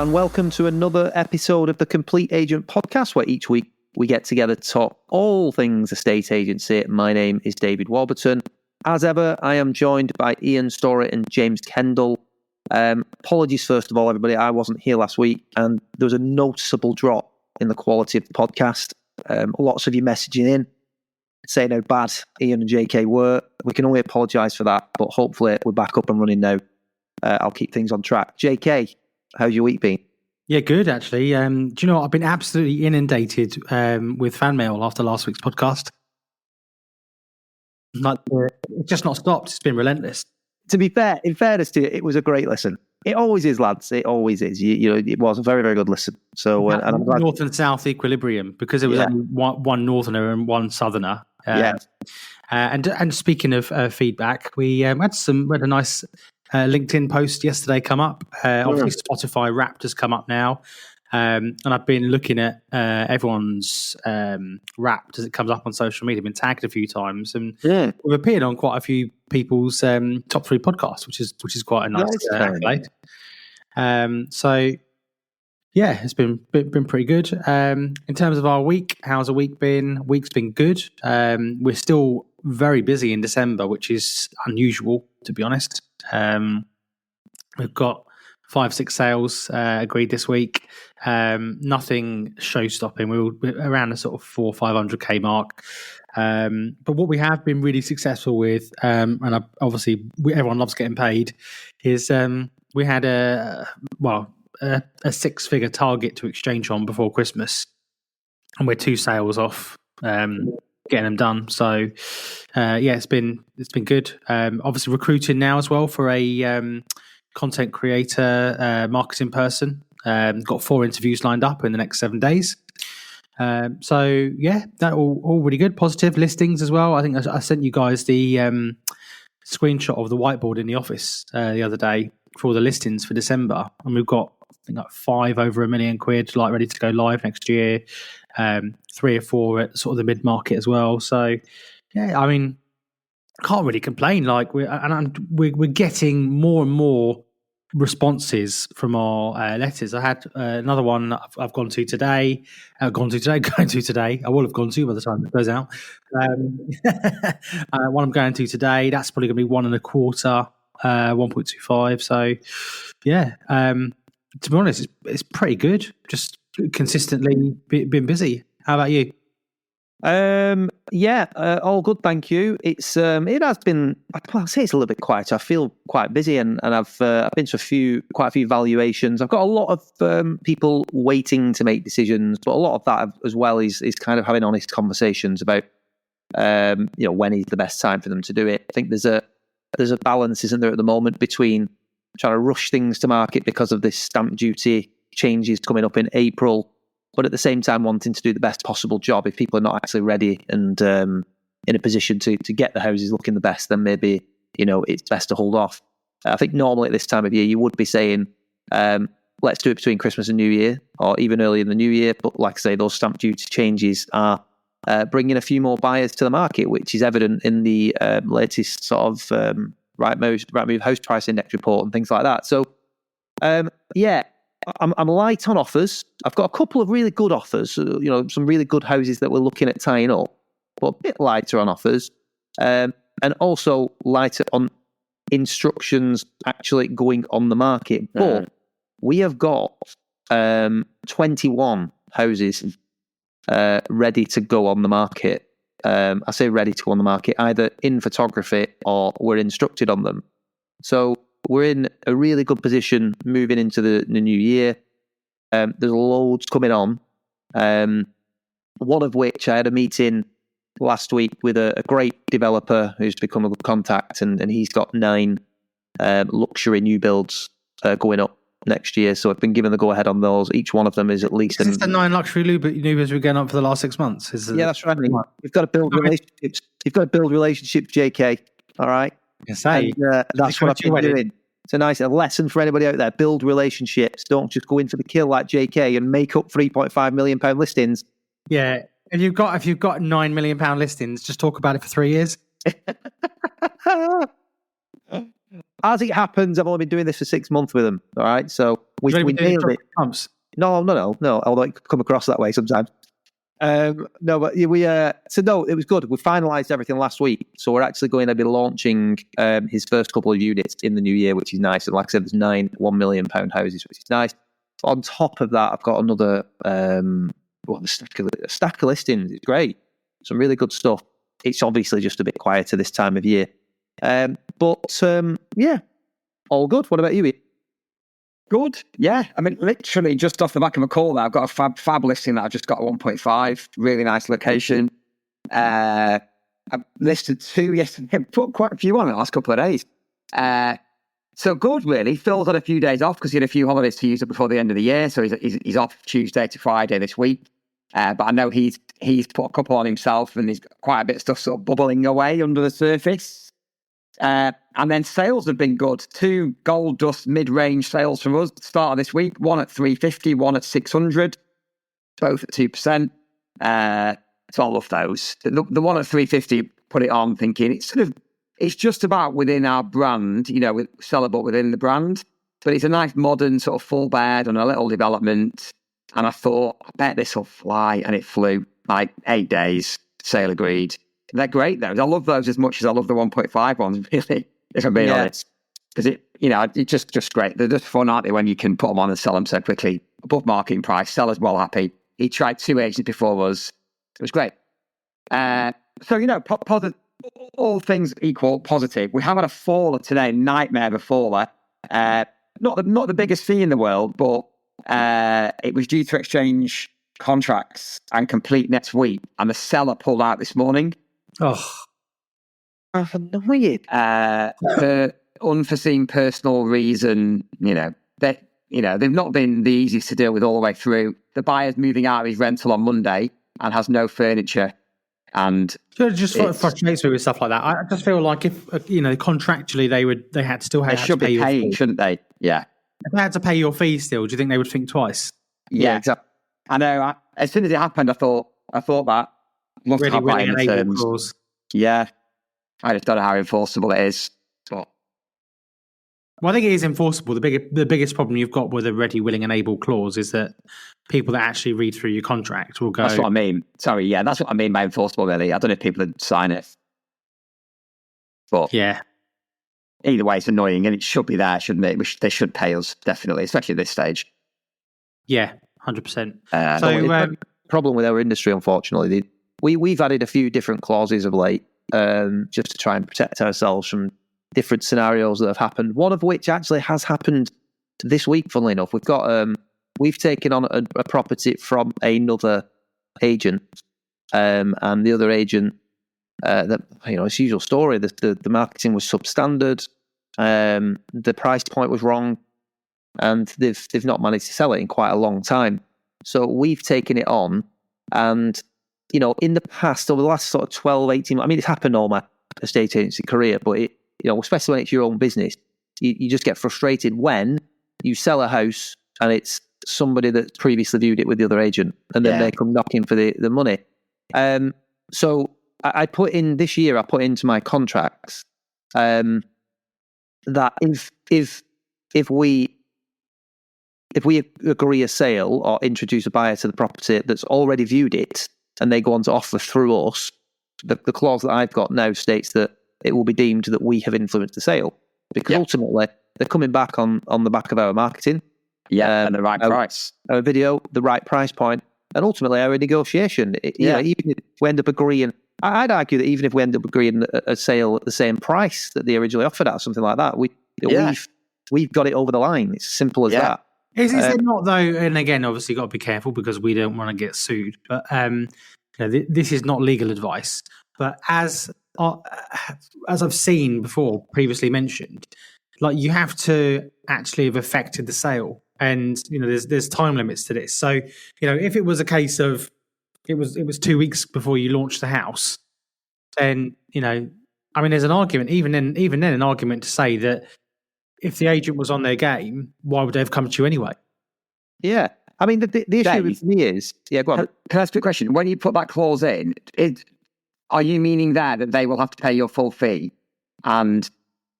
and welcome to another episode of the Complete Agent Podcast, where each week we get together to talk all things estate agency. My name is David Warburton. As ever, I am joined by Ian Storey and James Kendall. Apologies, first of all, everybody. I wasn't here last week, and there was a noticeable drop in the quality of the podcast. Lots of you messaging in, saying how bad Ian and JK were. We can only apologise for that, but hopefully we're back up and running now. I'll keep things on track. JK, how's your week been? Yeah, good, actually. Do you know what? I've been absolutely inundated with fan mail after last week's podcast. It's just not stopped. It's been relentless. To be fair, in fairness to you, it was a great listen. It always is, lads. It always is. You know, it was a very, very good listen. So, and I'm glad. North and South equilibrium, because there was only one Northerner and one Southerner. And speaking of feedback, we had a nice LinkedIn post yesterday come up. Obviously, Spotify Wrapped has come up now. And I've been looking at everyone's Wrapped as it comes up on social media. I've been tagged a few times, and we've appeared on quite a few people's top 3 podcasts, which is quite a nice accolade. So yeah, it's been pretty good. In terms of our week, how's the week been? Week's been good. We're still very busy in December, which is unusual, to be honest. We've got 5-6 sales agreed this week. Nothing show-stopping. We're around the sort of 400-500k mark. But what we have been really successful with, and obviously everyone loves getting paid, is we had a 6-figure target to exchange on before Christmas, and we're 2 sales off getting them done. So it's been good. Obviously recruiting now as well for a content creator, marketing person. Got 4 interviews lined up in the next 7 days. So yeah, that all really good. Positive listings as well. I think I sent you guys the screenshot of the whiteboard in the office the other day for all the listings for December, and we've got I think like 5 over £1 million like ready to go live next year. 3 or 4 at sort of the mid market as well. So yeah, I mean, can't really complain. Like we're getting more and more responses from our letters. I had another one I've gone to today. I will have gone to by the time it goes out. One I'm going to today. That's probably going to be 1.25, 1.25. So yeah, to be honest, it's pretty good. Just consistently been busy. How about you? All good, thank you. It's it has been. I'll say it's a little bit quiet. I feel quite busy, and I've been to quite a few valuations. I've got a lot of people waiting to make decisions, but a lot of that as well is kind of having honest conversations about when is the best time for them to do it. I think there's a balance, isn't there, at the moment, between trying to rush things to market because of this stamp duty changes coming up in April, but at the same time wanting to do the best possible job. If people are not actually ready and in a position to get the houses looking the best, then maybe it's best to hold off. I think normally at this time of year you would be saying let's do it between Christmas and New Year, or even early in the New Year, but like I say, those stamp duty changes are bringing a few more buyers to the market, which is evident in the latest sort of Rightmove house price index report and things like that. So I'm light on offers. I've got a couple of really good offers, some really good houses that we're looking at tying up, but a bit lighter on offers, and also lighter on instructions actually going on the market. But we have got 21 houses ready to go on the market. I say ready to go on the market, either in photography or we're instructed on them. So we're in a really good position moving into the new year. There's loads coming on. One of which I had a meeting last week with a great developer who's become a good contact, and he's got 9 luxury new builds going up next year. So I've been given the go ahead on those. Each one of them is at least. Is this the 9 luxury new builds we're going up for the last 6 months? Yeah, that's right. You've got to build relationships. You've got to build relationships, JK. All right. Yes, that's what I've been doing. It's a nice lesson for anybody out there. Build relationships. Don't just go in for the kill like JK and make up £3.5 million listings. Yeah. If you've got £9 million listings, just talk about it for 3 years. As it happens, I've only been doing this for 6 months with them. All right. So we nailed it. No. Although it could come across that way sometimes. No, but it was good. We finalised everything last week, so we're actually going to be launching his first couple of units in the new year, which is nice. And like I said, there's 9 £1 million houses, which is nice. On top of that, I've got another a stack of listings. It's great, some really good stuff. It's obviously just a bit quieter this time of year, but all good. What about you, Ian? Good, yeah. I mean, literally just off the back of a call there, I've got a fab listing that I've just got at 1.5, really nice location. I've listed 2 yesterday, put quite a few on in the last couple of days. So good, really. Phil's had a few days off because he had a few holidays to use up before the end of the year, so he's off Tuesday to Friday this week. But I know he's put a couple on himself, and there's quite a bit of stuff sort of bubbling away under the surface. And then sales have been good. 2 gold dust mid-range sales from us at the start of this week. 1 at 350, 1 at 600, both at 2%. So I love those. The 1 at 350, put it on thinking it's just about within our brand, sellable within the brand. But it's a nice modern sort of full bed and a little development. And I thought, I bet this will fly. And it flew like 8 days, sale agreed. They're great, though. I love those as much as I love the 1.5 ones, really, if I'm being honest. Because it's just great. They're just fun, aren't they, when you can put them on and sell them so quickly. Above marketing price, sellers well happy. He tried 2 agents before us. It was great. Positive, all things equal, positive. We have had a faller today, nightmare of a faller. Not the biggest fee in the world, but it was due to exchange contracts and complete next week. And the seller pulled out this morning. Oh, that's annoying. For unforeseen personal reason, they've not been the easiest to deal with all the way through. The buyer's moving out of his rental on Monday and has no furniture. And it just frustrates me with stuff like that. I just feel like if contractually they had to still have to pay your fee, shouldn't they? Yeah. If they had to pay your fee still, do you think they would think twice? Yeah, exactly. I know. As soon as it happened, I thought that. Must really, have really that in terms. Clause. Yeah. I just don't know how enforceable it is. But... Well, I think it is enforceable. The biggest problem you've got with a ready, willing, and able clause is that people that actually read through your contract will go... That's what I mean. Sorry, yeah, that's what I mean by enforceable, really. I don't know if people would sign it. But yeah. Either way, it's annoying, and it should be there, shouldn't it? They should pay us, definitely, especially at this stage. Yeah, 100%. The problem with our industry, unfortunately, we've added a few different clauses of late, just to try and protect ourselves from different scenarios that have happened. One of which actually has happened this week, funnily enough. We've taken on a property from another agent, and the other agent, it's usual story. The marketing was substandard, the price point was wrong, and they've not managed to sell it in quite a long time. So we've taken it on, and in the past, over the last sort of 12, 18 months, I mean, it's happened all my estate agency career, but especially when it's your own business, you just get frustrated when you sell a house and it's somebody that's previously viewed it with the other agent, and then they come knocking for the money. So I put in this year, I put into my contracts that if we agree a sale or introduce a buyer to the property that's already viewed it and they go on to offer through us, the clause that I've got now states that it will be deemed that we have influenced the sale, because ultimately they're coming back on the back of our marketing. Yeah, and the right price. Our video, the right price point, and ultimately our negotiation. Even if we end up agreeing, I'd argue that even if we end up agreeing a sale at the same price that they originally offered at, something like that, we've got it over the line. It's simple as that. Is it not, though? And again, obviously, got to be careful because we don't want to get sued. But this is not legal advice. But as I've seen before, previously mentioned, like you have to actually have affected the sale, and there's time limits to this. So if it was a case of it was 2 weeks before you launched the house, then there's an argument. Even then, an argument to say that if the agent was on their game, why would they have come to you anyway? Yeah. I mean, the issue with me is... Yeah, go on. Can I ask you a question? When you put that clause in, are you meaning there that they will have to pay your full fee and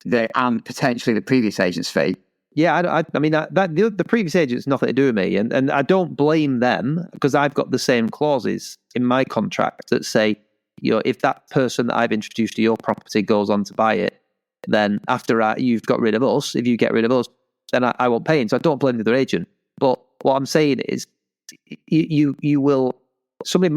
potentially the previous agent's fee? Yeah, I mean, the previous agent's nothing to do with me, and I don't blame them because I've got the same clauses in my contract that say, if that person that I've introduced to your property goes on to buy it, then after you've got rid of us, if you get rid of us, then I won't pay. And so I don't blame the other agent. But what I'm saying is, you will. Somebody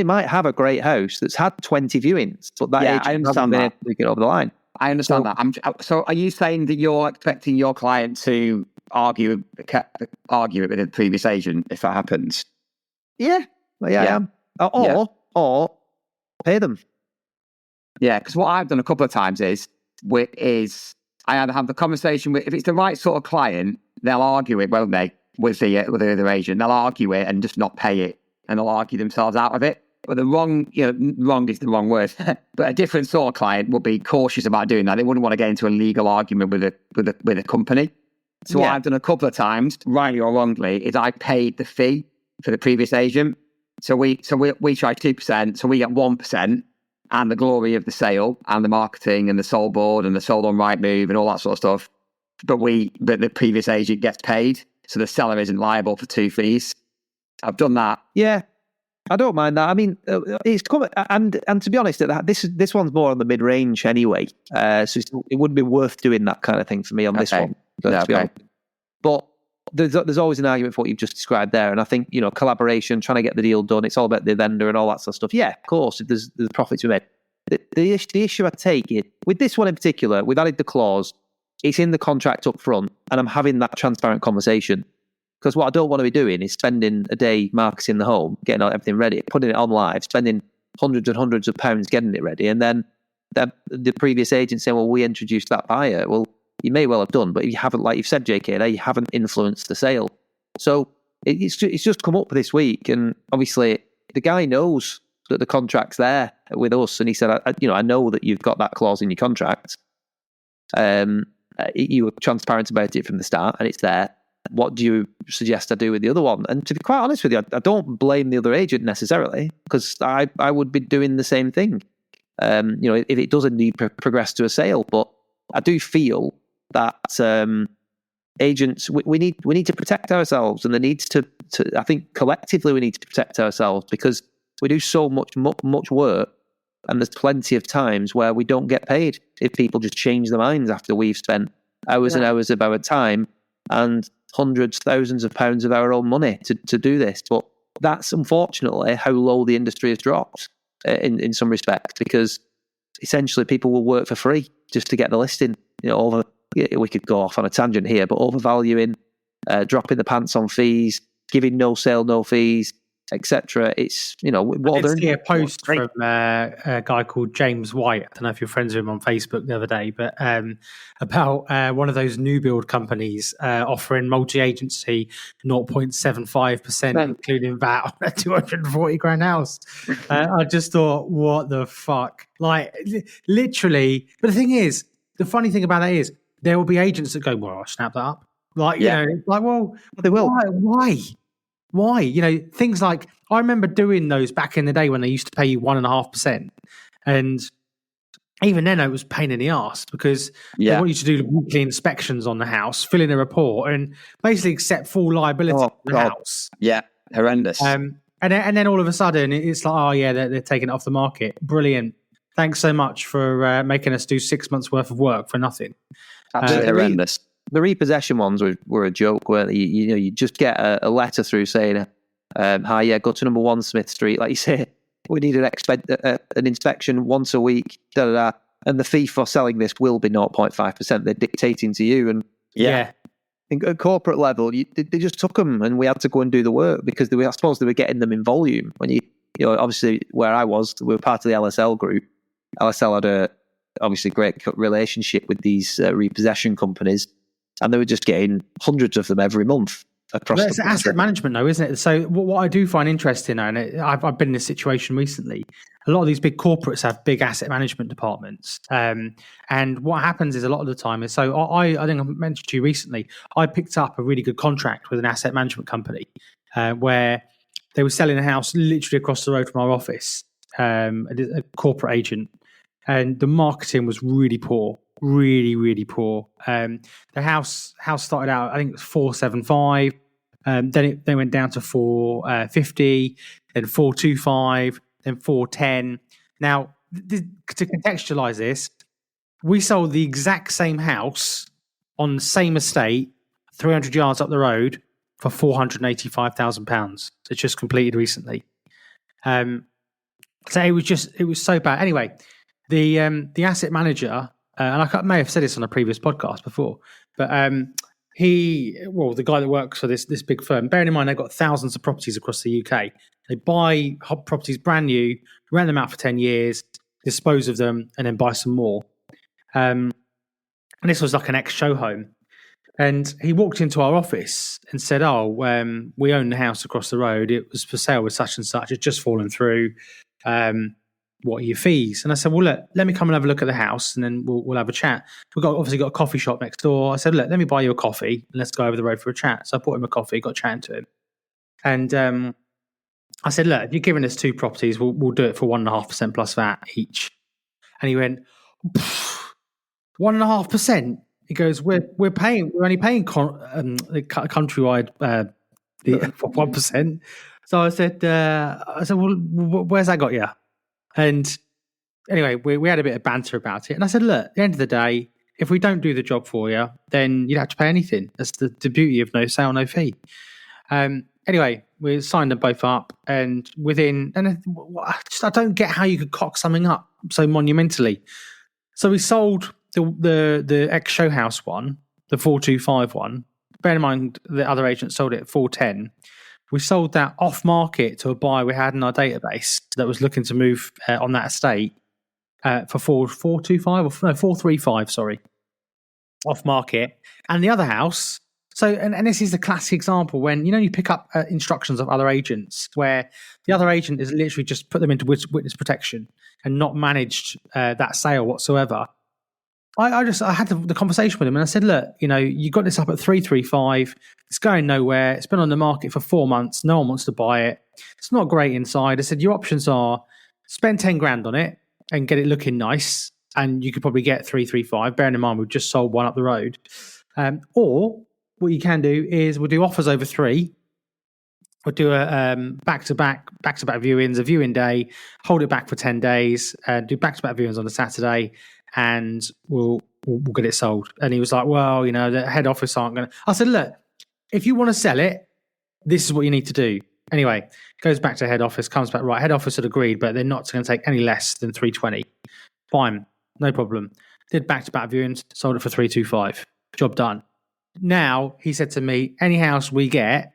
might have a great house that's had 20 viewings, but that agent I understand hasn't been able to get over the line. I understand that. So are you saying that you're expecting your client to argue it with the previous agent if that happens? Yeah, I am. Or pay them. Yeah, because what I've done a couple of times is I either have the conversation with, if it's the right sort of client, they'll argue it, won't they, with the other agent? They'll argue it and just not pay it, and they'll argue themselves out of it. But the wrong is the wrong word. But a different sort of client would be cautious about doing that. They wouldn't want to get into a legal argument with a company. So what I've done a couple of times, rightly or wrongly, is I paid the fee for the previous agent. So we charge 2%, so we get 1%, and the glory of the sale and the marketing and the sold board and the sold on Rightmove and all that sort of stuff. But the previous agent gets paid, so the seller isn't liable for 2 fees. I've done that. Yeah. I don't mind that. I mean, it's coming, and to be honest, this one's more on the mid range anyway. So it wouldn't be worth doing that kind of thing for me on this one. To be honest. But there's always an argument for what you've just described there, and I think collaboration, trying to get the deal done. It's all about the vendor and all that sort of stuff. Yeah, of course, if there's profit to be made. The issue I take is with this one in particular, we've added the clause. It's in the contract up front, and I'm having that transparent conversation. Because what I don't want to be doing is spending a day marketing the home, getting everything ready, putting it on live, spending hundreds and hundreds of pounds getting it ready, and then the previous agent saying, well, we introduced that buyer. Well, you may well have done, but you haven't, like you've said, JK, you haven't influenced the sale. So it's just come up this week, and obviously the guy knows that the contract's there with us, and he said, I know that you've got that clause in your contract. You were transparent about it from the start, and it's there. What do you suggest I do with the other one? And to be quite honest with you, I don't blame the other agent necessarily, because I would be doing the same thing. If it does indeed progress to a sale, but I do feel that agents we need to protect ourselves, and the needs to I think collectively we need to protect ourselves, because we do so much work, and there's plenty of times where we don't get paid if people just change their minds after we've spent hours and hours of our time and hundreds, thousands of pounds of our own money to do this. But that's unfortunately how low the industry has dropped in some respects, because essentially people will work for free just to get the listing. We could go off on a tangent here, but overvaluing, dropping the pants on fees, giving no sale, no fees, etc. It's I did see a post from a guy called James White. I don't know if you're friends with him on Facebook the other day, but about one of those new build companies offering multi-agency 0.75%, including VAT on a 240 grand house. I just thought, what the fuck? Like, literally. But the funny thing about that is there will be agents that go, well, I'll snap that up. Well, they will. Why? Things like, I remember doing those back in the day when they used to pay you 1.5%. And even then it was a pain in the arse, because they want you to do weekly inspections on the house, fill in a report, and basically accept full liability for the house. Yeah, horrendous. And then all of a sudden it's like, they're taking it off the market. Brilliant. Thanks so much for making us do 6 months worth of work for nothing. Absolutely horrendous. The repossession ones were a joke, weren't they? You just get a letter through saying, hi, go to number 1 Smith Street. Like you say, we need an inspection once a week, and the fee for selling this will be 0.5%. They're dictating to you. And at corporate level, they just took them, and we had to go and do the work, because I suppose they were getting them in volume. When obviously where I was, we were part of the LSL group. LSL had a obviously great relationship with these repossession companies, and they were just getting hundreds of them every month across. That's asset management, though, isn't it? So what I do find interesting, and I've been in this situation recently. A lot of these big corporates have big asset management departments, and what happens is a lot of the time is, so I think I mentioned to you recently, I picked up a really good contract with an asset management company where they were selling a house literally across the road from our office, a corporate agent, and the marketing was really poor. really, really poor. The house started out, I think it was 475. Then they went down to 450, then 425, then 410. Now, to contextualize this, we sold the exact same house on the same estate, 300 yards up the road, for £485,000. It's just completed recently. So it was so bad. Anyway, the asset manager, and I may have said this on a previous podcast before, but the guy that works for this big firm, bearing in mind they've got thousands of properties across the UK. They buy properties brand new, rent them out for 10 years, dispose of them, and then buy some more. And this was like an ex-show home. And he walked into our office and said, we own the house across the road. It was for sale with such and such. It's just fallen through. What are your fees? And I said, well, look, let me come and have a look at the house and then we'll have a chat. We've obviously got a coffee shop next door. I said, look, let me buy you a coffee and let's go over the road for a chat. So I bought him a coffee, got chatting to him. And I said, look, if you're giving us 2 properties, we'll do it for 1.5% plus VAT each. And he went, 1.5%? He goes, we're only paying the countrywide 1%. So I said, well, where's that got you? And anyway, we had a bit of banter about it. And I said, look, at the end of the day, if we don't do the job for you, then you'd have to pay anything. That's the beauty of no sale, no fee. Anyway, we signed them both up, and I don't get how you could cock something up so monumentally. So we sold the ex-show house one, the 425 one. Bear in mind, the other agent sold it at 410. We sold that off market to a buyer we had in our database that was looking to move on that estate for 435, sorry, off market. And the other house. So, and this is the classic example when, you pick up instructions of other agents where the other agent is literally just put them into witness protection and not managed that sale whatsoever. I had the conversation with him and I said, look, you got this up at 335. It's going nowhere. It's been on the market for 4 months. No one wants to buy it. It's not great inside. I said, your options are spend 10 grand on it and get it looking nice. And you could probably get 335. Bearing in mind, we've just sold one up the road. Or what you can do is we'll do offers over 3. We'll do a back-to-back viewings, a viewing day, hold it back for 10 days, do back-to-back viewings on a Saturday, and we'll get it sold. And he was like, well, the head office aren't going to... I said, look, if you want to sell it, this is what you need to do. Anyway, goes back to head office, comes back, right, head office had agreed, but they're not going to take any less than 320. Fine, no problem. Did back-to-back viewings, sold it for 325. Job done. Now, he said to me, any house we get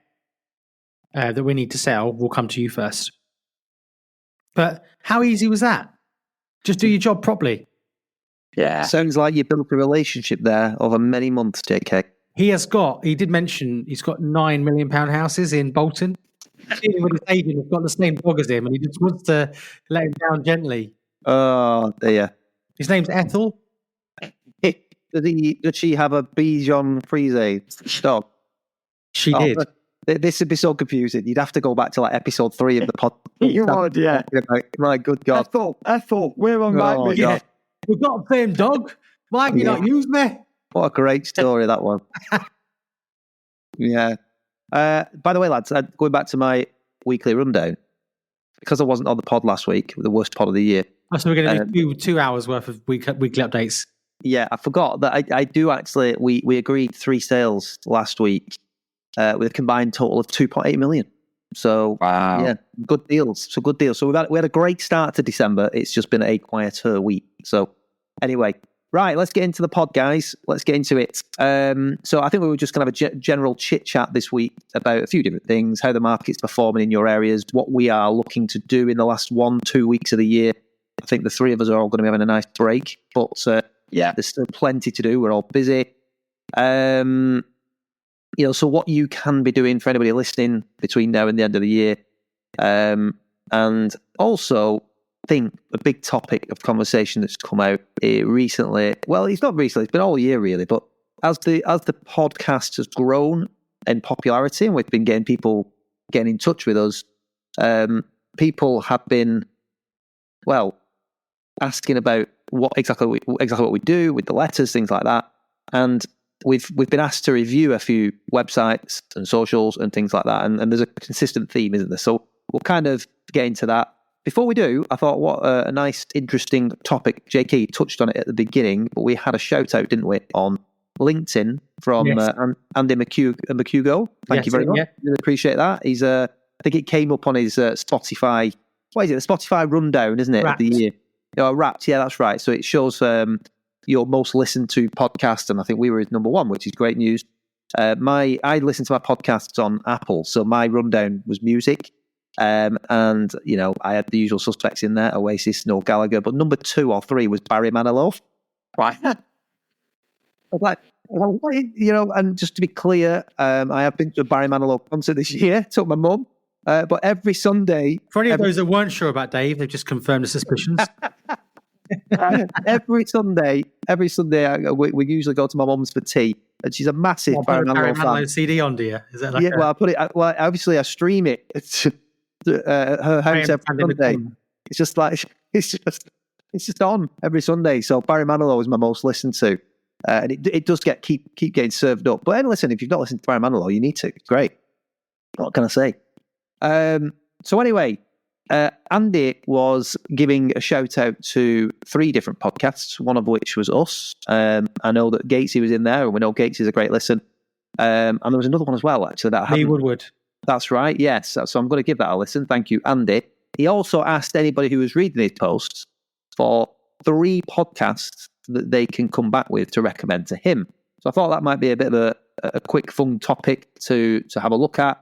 that we need to sell will come to you first. But how easy was that? Just do your job properly. Yeah. Sounds like you built a relationship there over many months, JK. He did mention he's got £9 million houses in Bolton. Dealing with his agent has got the same dog as him and he just wants to let him down gently. Oh, dear. His name's Ethel. Did she have a Bichon Frise dog? She did. This would be so confusing. You'd have to go back to episode 3 of the podcast. You would, yeah. My good God. Ethel, we're on right. Yeah. We've got the same dog. Why can you not use me? What a great story, that one. Yeah. By the way, lads, going back to my weekly rundown, because I wasn't on the pod last week, the worst pod of the year. Oh, so we're going to do 2 hours worth of weekly updates. Yeah, I forgot that I do actually, we agreed 3 sales last week with a combined total of 2.8 million. So, wow. Yeah, good deals. So we had a great start to December. It's just been a quieter week. So anyway, right, let's get into the pod, guys. Let's get into it. So I think we were just going to have a general chit chat this week about a few different things, how the market's performing in your areas, what we are looking to do in the last 1-2 weeks of the year. I think the 3 of us are all going to be having a nice break, but there's still plenty to do. We're all busy. So what you can be doing for anybody listening between now and the end of the year. And also, I think a big topic of conversation that's come out recently, well, it's not recently, it's been all year really, but as the podcast has grown in popularity and we've been getting people getting in touch with us, people have been, well, asking about what exactly what we do with the letters, things like that. And we've been asked to review a few websites and socials and things like that. And there's a consistent theme, isn't there? So we'll kind of get into that. Before we do, I thought what a nice, interesting topic. JK touched on it at the beginning, but we had a shout out, didn't we, on LinkedIn from Andy McHugo. Thank you very much. Yeah. Really appreciate that. He's I think it came up on his Spotify. What is it? The Spotify rundown, isn't it? Wrapped. Of the year. Wrapped. Yeah, that's right. So it shows your most listened to podcast, and I think we were number one, which is great news. I listen to my podcasts on Apple, so my rundown was music. And I had the usual suspects in there: Oasis, Noel Gallagher. But number 2 or 3 was Barry Manilow. Right. I was like, and just to be clear, I have been to a Barry Manilow concert this year. Took my mum, but every Sunday. For any of those that weren't sure about Dave, they've just confirmed the suspicions. every Sunday, we usually go to my mum's for tea, and she's a massive Barry Manilow fan. CD on, dear. Is that like? Yeah, well, I put it. Well, obviously, I stream it. It's her house every Sunday. It's just like it's just on every Sunday. So Barry Manilow is my most listened to, and it does keep getting served up. But listen, if you've not listened to Barry Manilow, you need to. It's great. What can I say? So anyway. Andy was giving a shout out to 3 different podcasts, one of which was us. I know that Gatesy was in there, and we know Gatesy is a great listen. And there was another one as well, actually. Lee Woodward. That's right, yes. So I'm going to give that a listen. Thank you, Andy. He also asked anybody who was reading his posts for 3 podcasts that they can come back with to recommend to him. So I thought that might be a bit of a quick, fun topic to have a look at.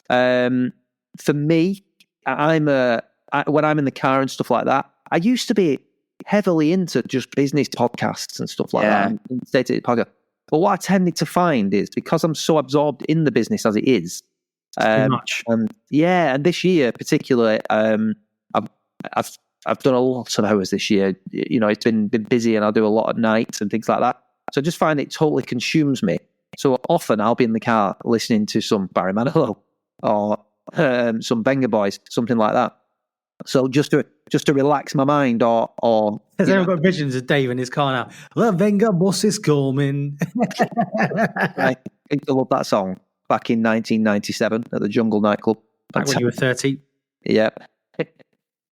For me, when I'm in the car and stuff like that, I used to be heavily into just business podcasts and stuff like that. Podcast. But what I tended to find is because I'm so absorbed in the business as it is, too much. And this year particularly, I've done a lot of hours this year. It's been busy, and I'll do a lot at night and things like that. So I just find it totally consumes me. So often I'll be in the car listening to some Barry Manilow or some Venga Boys, something like that. So just to relax my mind, or has anyone got visions of Dave in his car now? The Venga Boss is coming. I love that song back in 1997 at the Jungle nightclub. Back when you were 30. Yeah.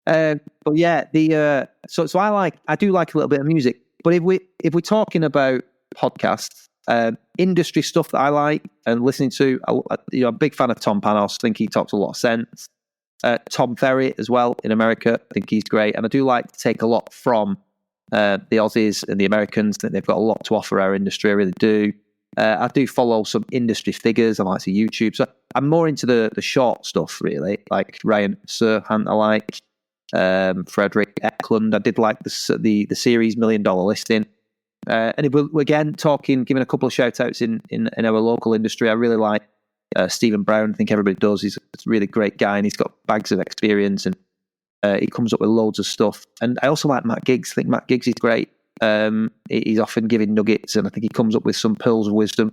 But yeah, so I do like a little bit of music. But if we're talking about podcasts, industry stuff that I like and listening to, I'm a big fan of Tom Panos. I think he talks a lot of sense. Tom Ferry as well in America. I think he's great, and I do like to take a lot from the Aussies and the Americans. I think they've got a lot to offer our industry. I really do. I do follow some industry figures. I like to YouTube, so I'm more into the short stuff really, like Ryan Serhant. I like Frederick Eklund. I did like the series $1 Million Listing. And if we're again giving a couple of shout outs in our local industry, I really like Stephen Brown. I think everybody does. He's a really great guy, and he's got bags of experience, and he comes up with loads of stuff. And I also like Matt Giggs. I think Matt Giggs is great. He's often giving nuggets, and I think he comes up with some pearls of wisdom.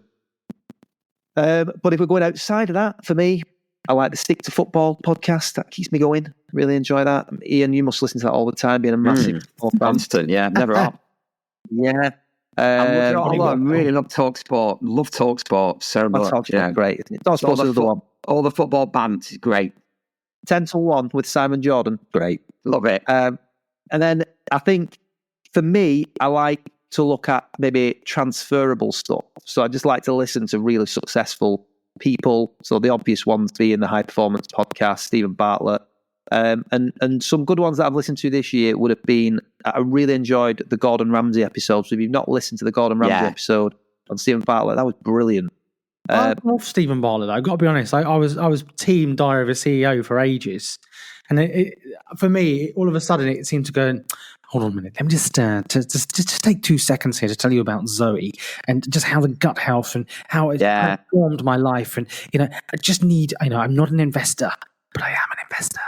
But if we're going outside of that, for me, I like the Stick to Football podcast. That keeps me going. Really enjoy that. Ian, you must listen to that all the time, being a massive football fan. Constant, yeah. Never up. Yeah. I really love TalkSport. Love TalkSport so much. TalkSport, great, isn't it? TalkSport's the one. All the football bands is great. 10 to 1 with Simon Jordan, great. Love it. And then I think for me, I like to look at maybe transferable stuff. So I just like to listen to really successful people. So the obvious ones being the High Performance Podcast, Stephen Bartlett. And some good ones that I've listened to this year would have been, I really enjoyed the Gordon Ramsay episode. So if you've not listened to the Gordon Ramsay episode on Stephen Bartlett, that was brilliant. I love Stephen Bartlett. I've got to be honest. I was team Diary of a CEO for ages, and for me, all of a sudden, it seemed to go. Hold on a minute. Let me just take 2 seconds here to tell you about Zoe and just how the gut health and how it transformed my life. And I just need. I'm not an investor, but I am an investor.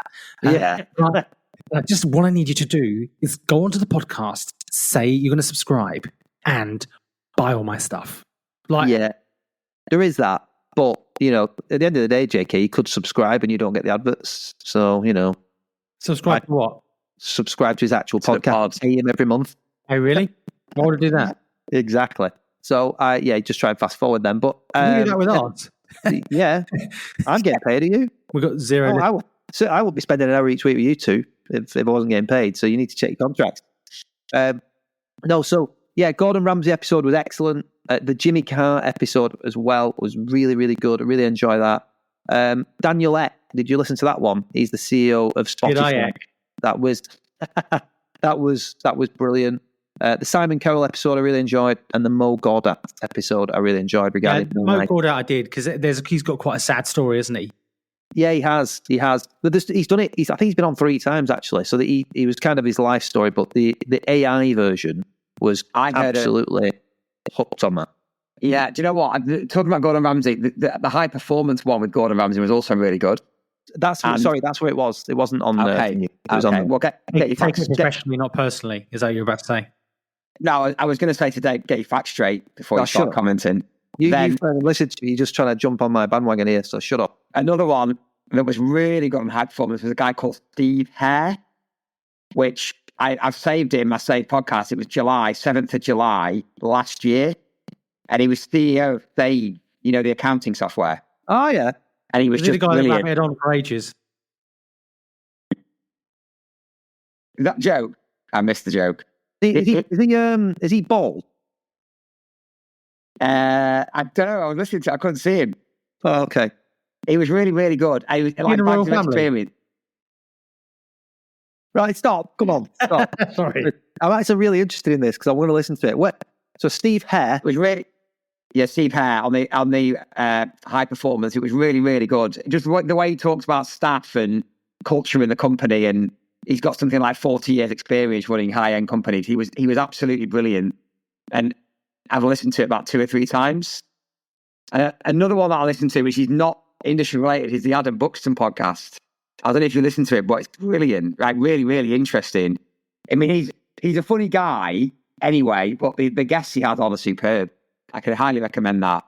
Just what I need you to do is go onto the podcast, say you're going to subscribe, and buy all my stuff. There is that, but at the end of the day, JK, you could subscribe and you don't get the adverts. So subscribe to what? subscribe to his actual To the podcast, pod. pay him every month. Oh, really? Why would I do that? Exactly. So, just try and fast forward them. But You do that with ours. yeah, I'm getting paid. Are you? We got zero. I would be spending an hour each week with you two if I wasn't getting paid. So you need to check your contracts. Gordon Ramsay episode was excellent. The Jimmy Carr episode as well was really, really good. I really enjoy that. Daniel Ek, did you listen to that one? He's the CEO of Spotify. That was brilliant. The Simon Cowell episode I really enjoyed, and the Mo Gaudat episode I really enjoyed regarding Mo Gaudat I did because he's got quite a sad story, isn't he? Yeah, he has. But he's done it. I think he's been on 3 times actually. So he was kind of his life story, but the AI version was absolutely hooked on that. Yeah, do you know what? Talking about Gordon Ramsay, the high performance one with Gordon Ramsay was also really good. That's where it was. It wasn't on. Okay. It was on. Well, get your facts professionally, not personally. Is that what you're about to say? No, I was going to say today, get your facts straight before you start commenting. You listen to me. You're just trying to jump on my bandwagon here, so shut up. Another one that was really good on high performance was a guy called Steve Hare, which I've saved him. I saved podcast. It was 7th of July last year. And he was CEO of Sage, the accounting software. Oh, yeah. And he was just the guy brilliant. that had on for ages. Is that joke? I missed the joke. Is he bald? I don't know. I was listening to it. I couldn't see him. Oh, okay. He was really, really good. He was like royal family experience. Right, stop. Come on, stop. Sorry. I'm actually really interested in this because I want to listen to it. So Steve Hare was really, Steve Hare on the high performance. It was really, really good. Just the way he talks about staff and culture in the company, and he's got something like 40 years experience running high-end companies. He was absolutely brilliant. And I've listened to it about 2 or 3 times. Another one that I listened to, which is not industry related, is the Adam Buxton podcast. I don't know if you listen to it, but it's brilliant. Like really, really interesting. I mean, he's a funny guy anyway, but the guests he has on are superb. I can highly recommend that.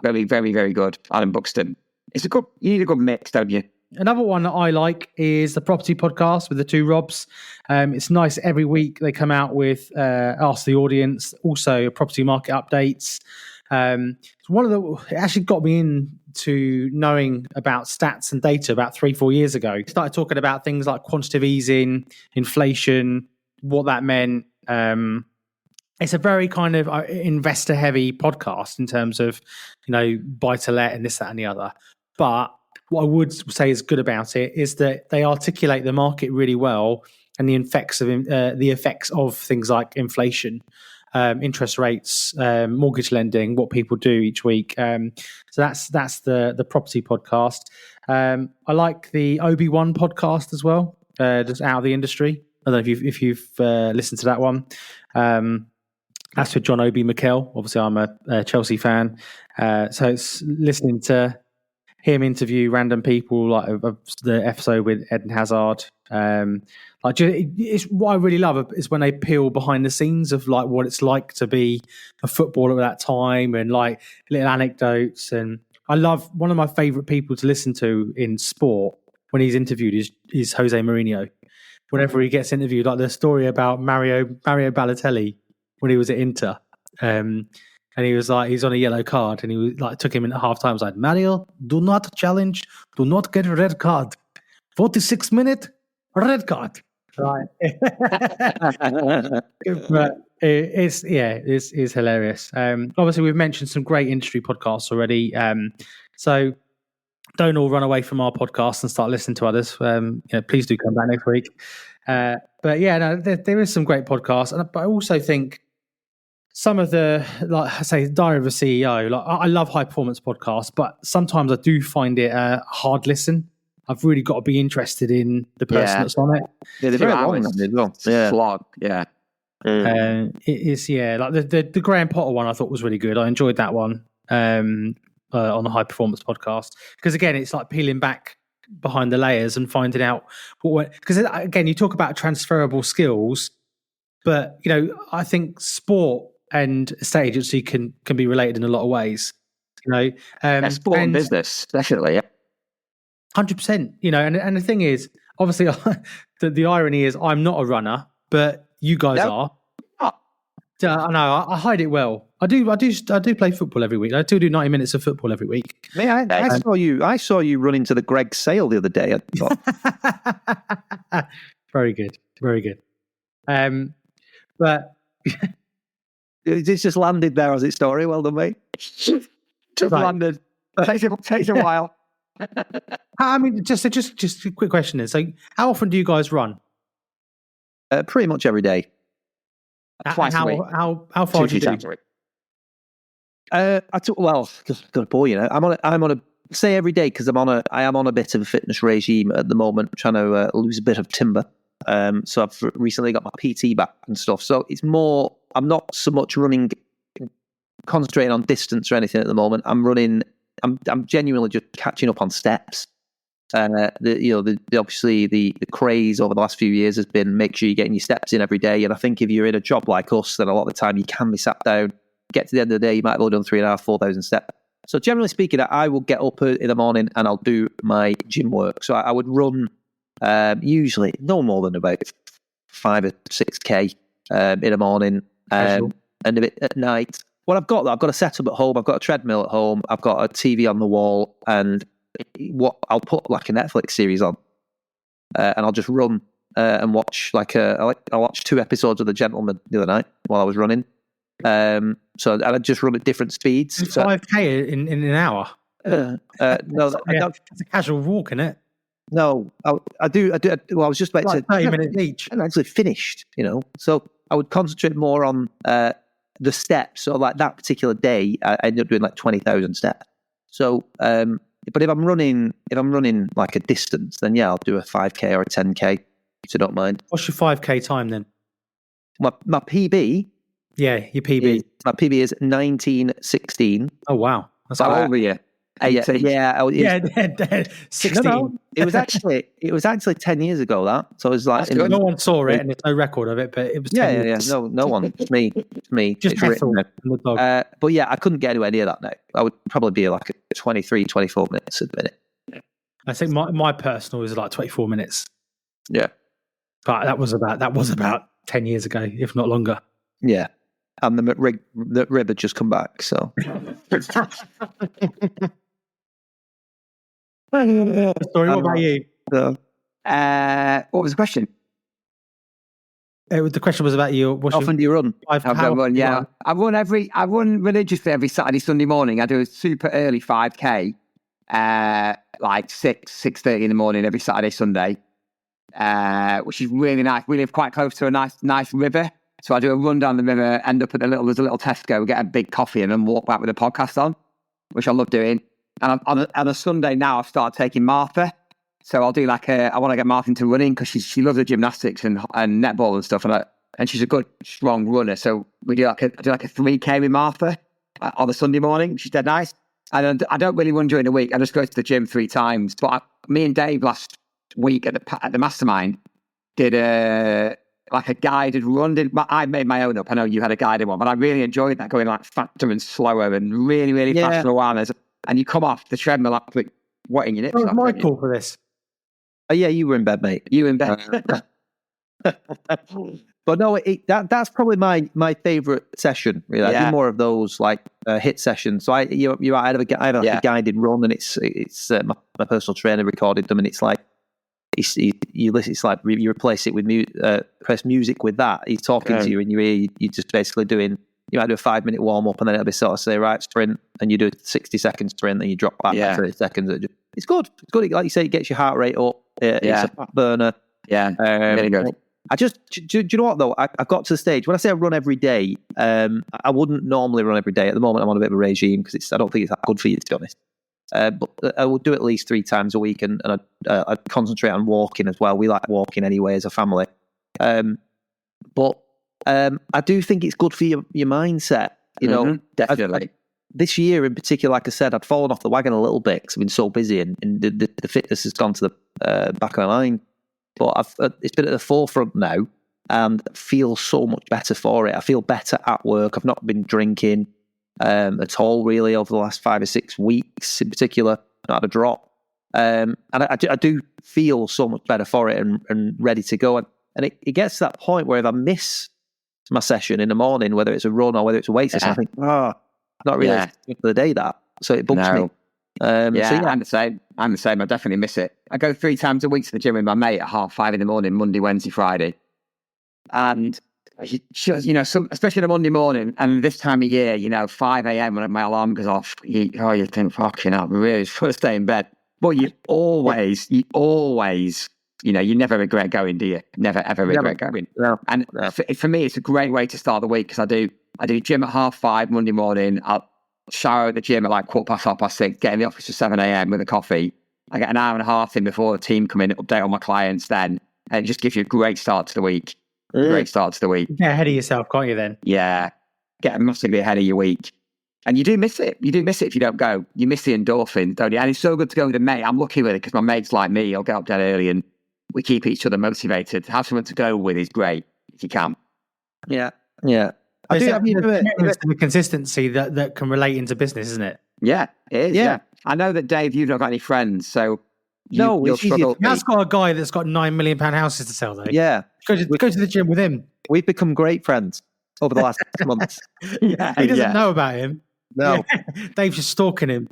Very, very, very good. Adam Buxton. You need a good mix, don't you? Another one that I like is the Property Podcast with the 2 Robs. It's nice every week they come out with Ask the Audience, also property market updates. It actually got me into knowing about stats and data about 3-4 years ago. Started talking about things like quantitative easing, inflation, what that meant. It's a very kind of investor heavy podcast in terms of, buy to let and this, that, and the other. But what I would say is good about it is that they articulate the market really well and the effects of things like inflation, interest rates, mortgage lending, what people do each week. So that's the property podcast. I like the Obi-Wan podcast as well, just out of the industry. I don't know if you've listened to that one. That's with John Obi Mikel. Obviously, I'm a Chelsea fan, so it's listening to him interview random people, like the episode with Eden Hazard. It's what I really love is when they peel behind the scenes of like what it's like to be a footballer at that time, and like little anecdotes. And I love, one of my favourite people to listen to in sport when he's interviewed is Jose Mourinho. Whenever he gets interviewed, like the story about Mario Balotelli when he was at Inter. And he was like, he's on a yellow card, and he was like, took him in at half time. Was like, Mario, do not challenge, do not get a red card. 46 minute red card. Right. But it's hilarious. Obviously, we've mentioned some great industry podcasts already. So don't all run away from our podcast and start listening to others. Please do come back next week. But yeah, no, there is some great podcasts, but I also think some of the, like I say, Diary of a CEO, like I love high performance podcasts, but sometimes I do find it a hard listen. I've really got to be interested in the person that's on it. Yeah, they're very long as well. Yeah. Slog, yeah. It is, like the Graham Potter one I thought was really good. I enjoyed that one on the high performance podcast, because again, it's like peeling back behind the layers and finding out because again, you talk about transferable skills, but I think sport and estate agency can be related in a lot of ways. Sport and business, definitely. Yeah. 100%. And the thing is, obviously, the irony is I'm not a runner, but you guys are. Oh. I know. I hide it well. I do play football every week. I still do 90 minutes of football every week. I saw you run into the Greg Sale the other day. Very good. Very good. But it's just landed there as its story. Well done, mate. Just landed. Takes a while. I mean, just a quick question is, so how often do you guys run? Pretty much every day. Twice a week. How far do you do? Well, just got to bore you. I'm on a say every day because I am on a bit of a fitness regime at the moment, trying to lose a bit of timber. So I've recently got my PT back and stuff. So it's more. I'm not so much running, concentrating on distance or anything at the moment. I'm running. I'm genuinely just catching up on steps. Obviously the craze over the last few years has been make sure you're getting your steps in every day. And I think if you're in a job like us, then a lot of the time you can be sat down, get to the end of the day, you might have only done 3,500, 4,000 steps. So generally speaking, I will get up in the morning and I'll do my gym work. So I would run usually no more than about 5 or 6K in the morning and a bit at night. What I've got a setup at home. I've got a treadmill at home. I've got a TV on the wall, and what I'll put like a Netflix series on, and I'll just run and watch I watched 2 episodes of The Gentleman the other night while I was running. So I just run at different speeds. 5K in an hour. No, it's a casual walk, isn't it? No, I do. Well, I was just about to 30 minutes each. I'm actually finished, So I would concentrate more on the steps. So like that particular day, I ended up doing like 20,000 steps. So, but if I'm running like a distance, then yeah, I'll do a 5K or a 10K. So don't mind. What's your 5K time then? My PB. Yeah, your PB. My PB is 19:16. Oh wow, that's how old were you? 18. Yeah, 16. No, it was actually 10 years ago that. So it was like no one saw it, and there's no record of it, but it was 10 years. No one. It's me. Just Ethel and the dog. But yeah, I couldn't get anywhere near that now. I would probably be like 23, 24 minutes at the minute. I think my personal is like 24 minutes. Yeah, but that was about 10 years ago, if not longer. Yeah, and the rib had just come back. So. Sorry, what about you? What was the question? The question was about you. How often do you run? I run religiously every Saturday, Sunday morning. I do a super early 5K, like 6:30 in the morning every Saturday, Sunday, which is really nice. We live quite close to a nice river, so I do a run down the river, end up at there's a little Tesco, get a big coffee, and then walk back with a podcast on, which I love doing. And on a Sunday now, I've started taking Martha. So I'll do I want to get Martha into running because she loves the gymnastics and netball and stuff. And she's a good, strong runner. So I do like a 3K with Martha on a Sunday morning. She's dead nice. And I don't really run during the week. I just go to the gym 3 times. But me and Dave last week at the mastermind did a guided run. I made my own up. I know you had a guided one, but I really enjoyed that, going like faster and slower and really, really fast for a while. And you come off the treadmill like wetting your nips. That was my call for this. Oh yeah, you were in bed, mate. You in bed. But no, that's probably my favourite session. Really, I do more of those like hit sessions. So I have a guided run, and it's my personal trainer recorded them, and it's like you listen. It's like you replace it with press music with that. He's talking to you, and you're just basically doing. You might do a 5-minute warm up, and then it'll be sort of say, right, sprint, and you do a 60-second sprint, and you drop back 30 seconds. It's good. It's good. Like you say, it gets your heart rate up. It's a fat burner. Yeah, really good. Do you know what though? I've got to the stage when I say I run every day. I wouldn't normally run every day. At the moment, I'm on a bit of a regime because I don't think it's that good for you, to be honest. But I will do it at least 3 times a week, and I concentrate on walking as well. We like walking anyway as a family. But I do think it's good for your mindset. Definitely. This year in particular, like I said, I'd fallen off the wagon a little bit because I've been so busy, and the fitness has gone to the back of my mind. But it's been at the forefront now, and I feel so much better for it. I feel better at work. I've not been drinking at all really over the last 5 or 6 weeks in particular. I've not had a drop. And I do feel so much better for it and ready to go. And it gets to that point where if I miss my session in the morning, whether it's a run or whether it's a weight session, I think, not really for the day that. So it bumps me. I'm the same. I definitely miss it. I go 3 times a week to the gym with my mate at 5:30 in the morning, Monday, Wednesday, Friday. And, especially on a Monday morning, and this time of year, 5 a.m. when my alarm goes off, you think, fucking hell, I'm really supposed to stay in bed. But you always, you never regret going, do you? Never, ever regret going. No. And for me, it's a great way to start the week because I do gym at 5:30 Monday morning. I'll shower at the gym at like 6:15, get in the office at 7 a.m. with a coffee. I get an hour and a half in before the team come in, update all my clients then. And it just gives you a great start to the week. Great start to the week. Get ahead of yourself, can't you then? Yeah. Get massively ahead of your week. And you do miss it. You do miss it if you don't go. You miss the endorphins, don't you? And it's so good to go with a mate. I'm lucky with it because my mate's like me. He'll get up dead early and we keep each other motivated. To have someone to go with is great if you can. Yeah. I do have the consistency that can relate into business, isn't it? Yeah, it is. Yeah. I know that, Dave, you've not got any friends, so you'll struggle. That's got a guy that's got £9 million houses to sell, though. Yeah. Go to the gym with him. We've become great friends over the last 6 months. He doesn't know about him. No. Yeah. Dave's just stalking him.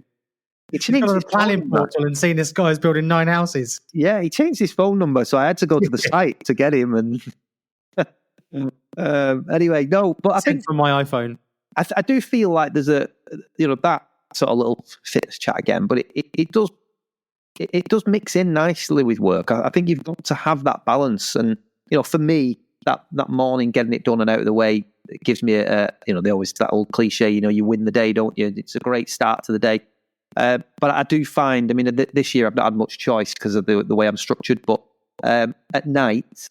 He's gone on the planning portal and seen this guy's building 9 houses. Yeah, he changed his phone number, so I had to go to the site to get him. And anyway, no, but I think from my iPhone, I do feel like there's a that sort of little fitness chat again, but it does mix in nicely with work. I think you've got to have that balance, and for me, that morning getting it done and out of the way, it gives me they always that old cliche, you win the day, don't you? It's a great start to the day. But I do find, this year I've not had much choice because of the way I'm structured, but at night,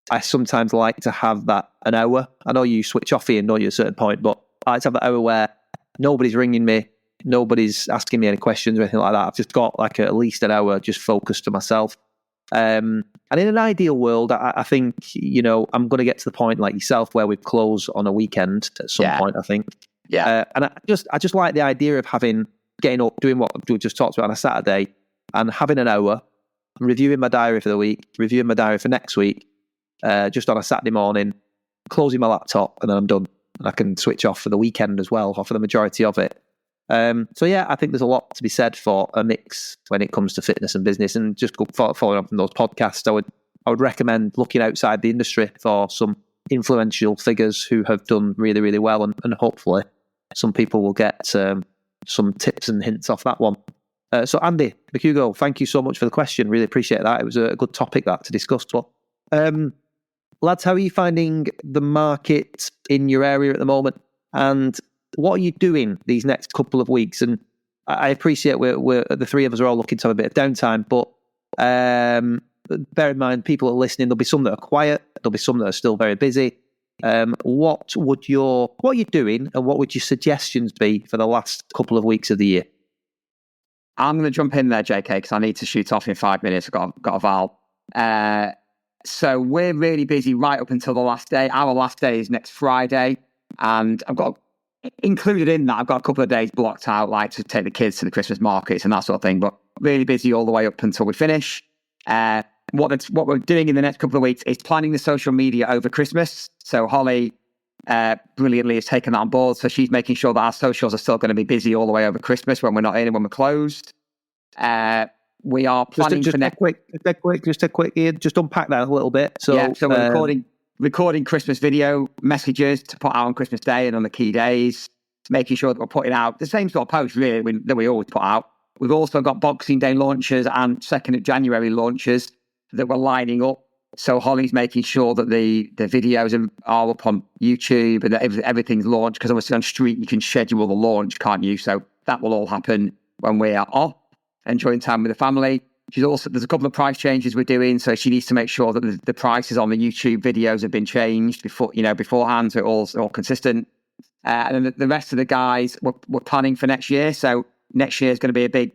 I sometimes like to have that an hour. I know you switch off here, don't you, at a certain point, but I like to have that hour where nobody's ringing me, nobody's asking me any questions or anything like that. I've just got like at least an hour just focused to myself. And in an ideal world, I think, I'm going to get to the point like yourself where we close on a weekend at some point, I think. Yeah. And I just like the idea of getting up, doing what we just talked about on a Saturday and having an hour, reviewing my diary for the week, reviewing my diary for next week, just on a Saturday morning, closing my laptop, and then I'm done. And I can switch off for the weekend as well, or for the majority of it. So yeah, I think there's a lot to be said for a mix when it comes to fitness and business. And just following up from those podcasts, I would recommend looking outside the industry for some influential figures who have done really, really well, and hopefully some people will get some tips and hints off that one. So Andy McHugo, thank you so much for the question. Really appreciate that. It was a good topic that to discuss. But lads, how are you finding the market in your area at the moment? And what are you doing these next couple of weeks? And I appreciate we're the three of us are all looking to have a bit of downtime, but bear in mind, people are listening. There'll be some that are quiet. There'll be some that are still very busy. What are you doing, and what would your suggestions be for the last couple of weeks of the year? I'm going to jump in there, JK, because I need to shoot off in 5 minutes. I've got a Val. So we're really busy right up until the last day. Our last day is next Friday, and I've got included in that, I've got a couple of days blocked out, like to take the kids to the Christmas markets and that sort of thing. But really busy all the way up until we finish. What we're doing in the next couple of weeks is planning the social media over Christmas. So Holly brilliantly has taken that on board. So she's making sure that our socials are still going to be busy all the way over Christmas when we're not in and when we're closed. We are planning just for next week. Just a quick, just unpack that a little bit. So we're recording Christmas video messages to put out on Christmas Day and on the key days, making sure that we're putting out the same sort of posts really that we always put out. We've also got Boxing Day launches and 2nd of January launches that we're lining up. So Holly's making sure that the videos are up on YouTube and that everything's launched, because obviously on Street you can schedule the launch, can't you? So that will all happen when we are off, enjoying time with the family. There's a couple of price changes we're doing, so she needs to make sure that the prices on the YouTube videos have been changed beforehand, so it's all consistent. And then the rest of the guys, we're planning for next year. So next year is going to be a big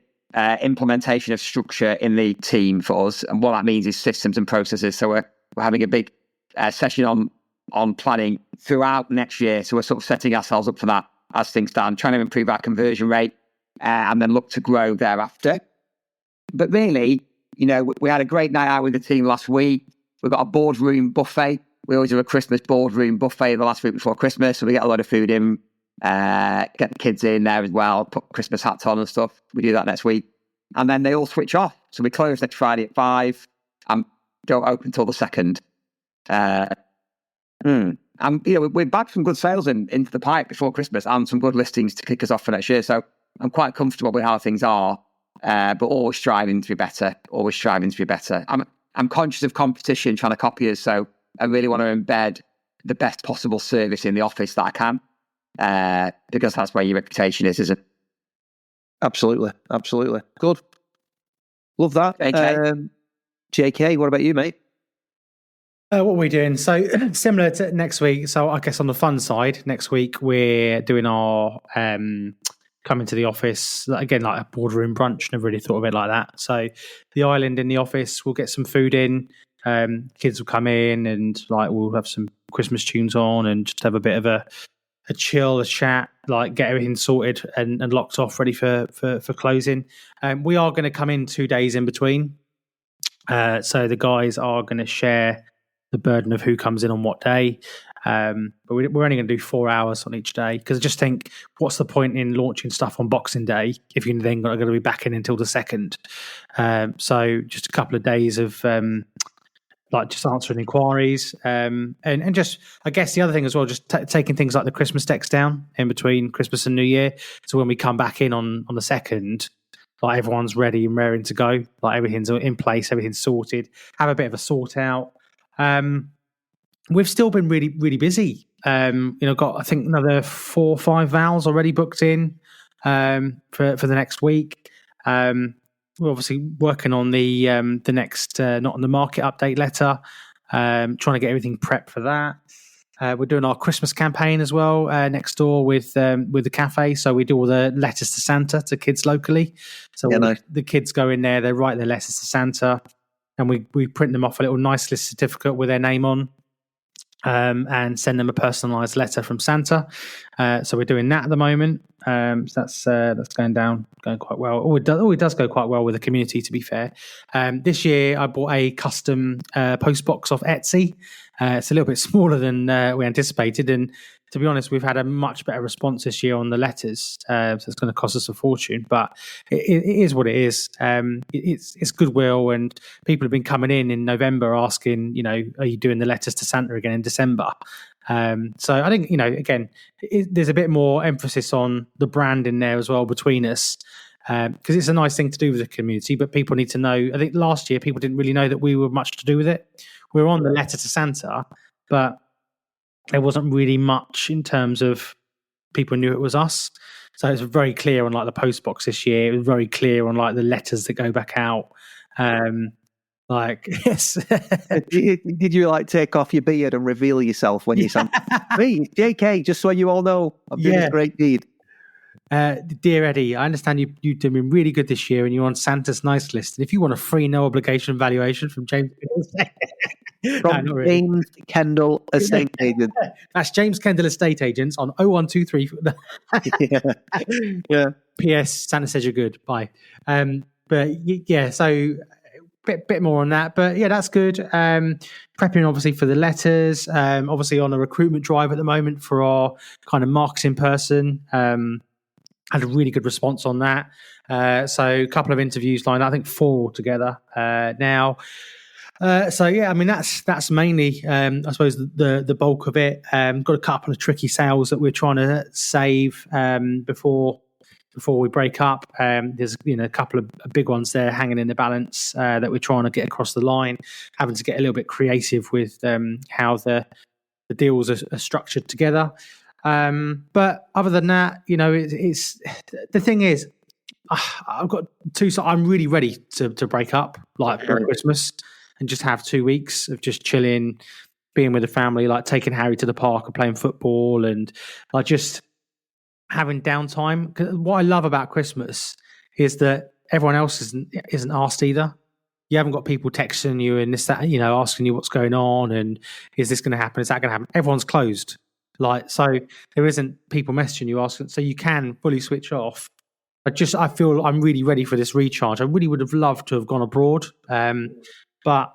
implementation of structure in the team for us, and what that means is systems and processes. So we're having a big session on planning throughout next year. So we're sort of setting ourselves up for that as things stand, trying to improve our conversion rate, and then look to grow thereafter. But really, we had a great night out with the team last week. We've got a boardroom buffet. We always do a Christmas boardroom buffet the last week before Christmas. So we get a lot of food in, get the kids in there as well, put Christmas hats on and stuff. We do that next week. And then they all switch off. So we close next Friday at 5 and don't open until the 2nd. And we bagged some good sales into the pipe before Christmas and some good listings to kick us off for next year. So I'm quite comfortable with how things are, but always striving to be better. I'm conscious of competition trying to copy us, so I really want to embed the best possible service in the office that I can, because that's where your reputation is, isn't it? Absolutely. Good. Love that. JK, what about you, mate? What are we doing? So similar to next week. So I guess on the fun side, next week we're doing our coming to the office again, like a boardroom brunch. Never really thought of it like that. So the island in the office, we'll get some food in. Kids will come in and we'll have some Christmas tunes on and just have a bit of a chill, a chat, get everything sorted and locked off, ready for closing. We are going to come in 2 days in between. So the guys are going to share the burden of who comes in on what day. But we're only going to do 4 hours on each day, because I just think, what's the point in launching stuff on Boxing Day if you're then going to be back in until the 2nd? So just a couple of days of just answering inquiries, and just, I guess the other thing as well, just taking things like the Christmas decks down in between Christmas and New Year. So when we come back in on the 2nd, everyone's ready and raring to go. Everything's in place, everything's sorted. Have a bit of a sort out. We've still been really, really busy. Got I think another 4 or 5 vowels already booked in for the next week. We're obviously working on the next not on the market update letter, trying to get everything prepped for that. We're doing our Christmas campaign as well next door with the cafe. So we do all the letters to Santa to kids locally. So the kids go in there, they write their letters to Santa, and we print them off a little nice list certificate with their name on, and send them a personalised letter from Santa. So we're doing that at the moment. So that's going quite well. It does go quite well with the community, to be fair. This year I bought a custom post box off Etsy. It's a little bit smaller than we anticipated, and to be honest, we've had a much better response this year on the letters. So it's going to cost us a fortune, but it is what it is. It's goodwill, and people have been coming in November asking, are you doing the letters to Santa again in December? So I think, again, there's a bit more emphasis on the brand in there as well between us, because it's a nice thing to do with the community, but people need to know. I think last year people didn't really know that we were much to do with it. We were on the letter to Santa, but there wasn't really much in terms of people knew it was us. So it's very clear on the post box this year. It was very clear on the letters that go back out. Yes. Did you take off your beard and reveal yourself when you said, "Me, JK," just so you all know I've done this great deed? Dear Eddie, I understand you've been really good this year and you're on Santa's nice list. And if you want a free no obligation valuation from James James Kendall Estate Agent. That's James Kendall Estate Agents on 0123. Yeah. PS, Santa says you're good. Bye. But yeah, so bit more on that. But yeah, that's good. Prepping obviously for the letters. Obviously on a recruitment drive at the moment for our kind of marketing person. Had a really good response on that. So a couple of interviews lined up, I think 4 altogether now. So yeah, I mean that's mainly I suppose the bulk of it. Got a couple of tricky sales that we're trying to save before we break up. There's a couple of big ones there hanging in the balance that we're trying to get across the line. Having to get a little bit creative with how the deals are structured together. But other than that, it's the thing is, I've got 2. So I'm really ready to break up for Christmas and just have 2 weeks of just chilling, being with the family, taking Harry to the park and playing football, and just having downtime. 'Cause what I love about Christmas is that everyone else isn't asked either. You haven't got people texting you and this, that, asking you what's going on and is this going to happen? Is that going to happen? Everyone's closed. So there isn't people messaging you asking, so you can fully switch off I feel I'm really ready for this recharge. I really would have loved to have gone abroad, but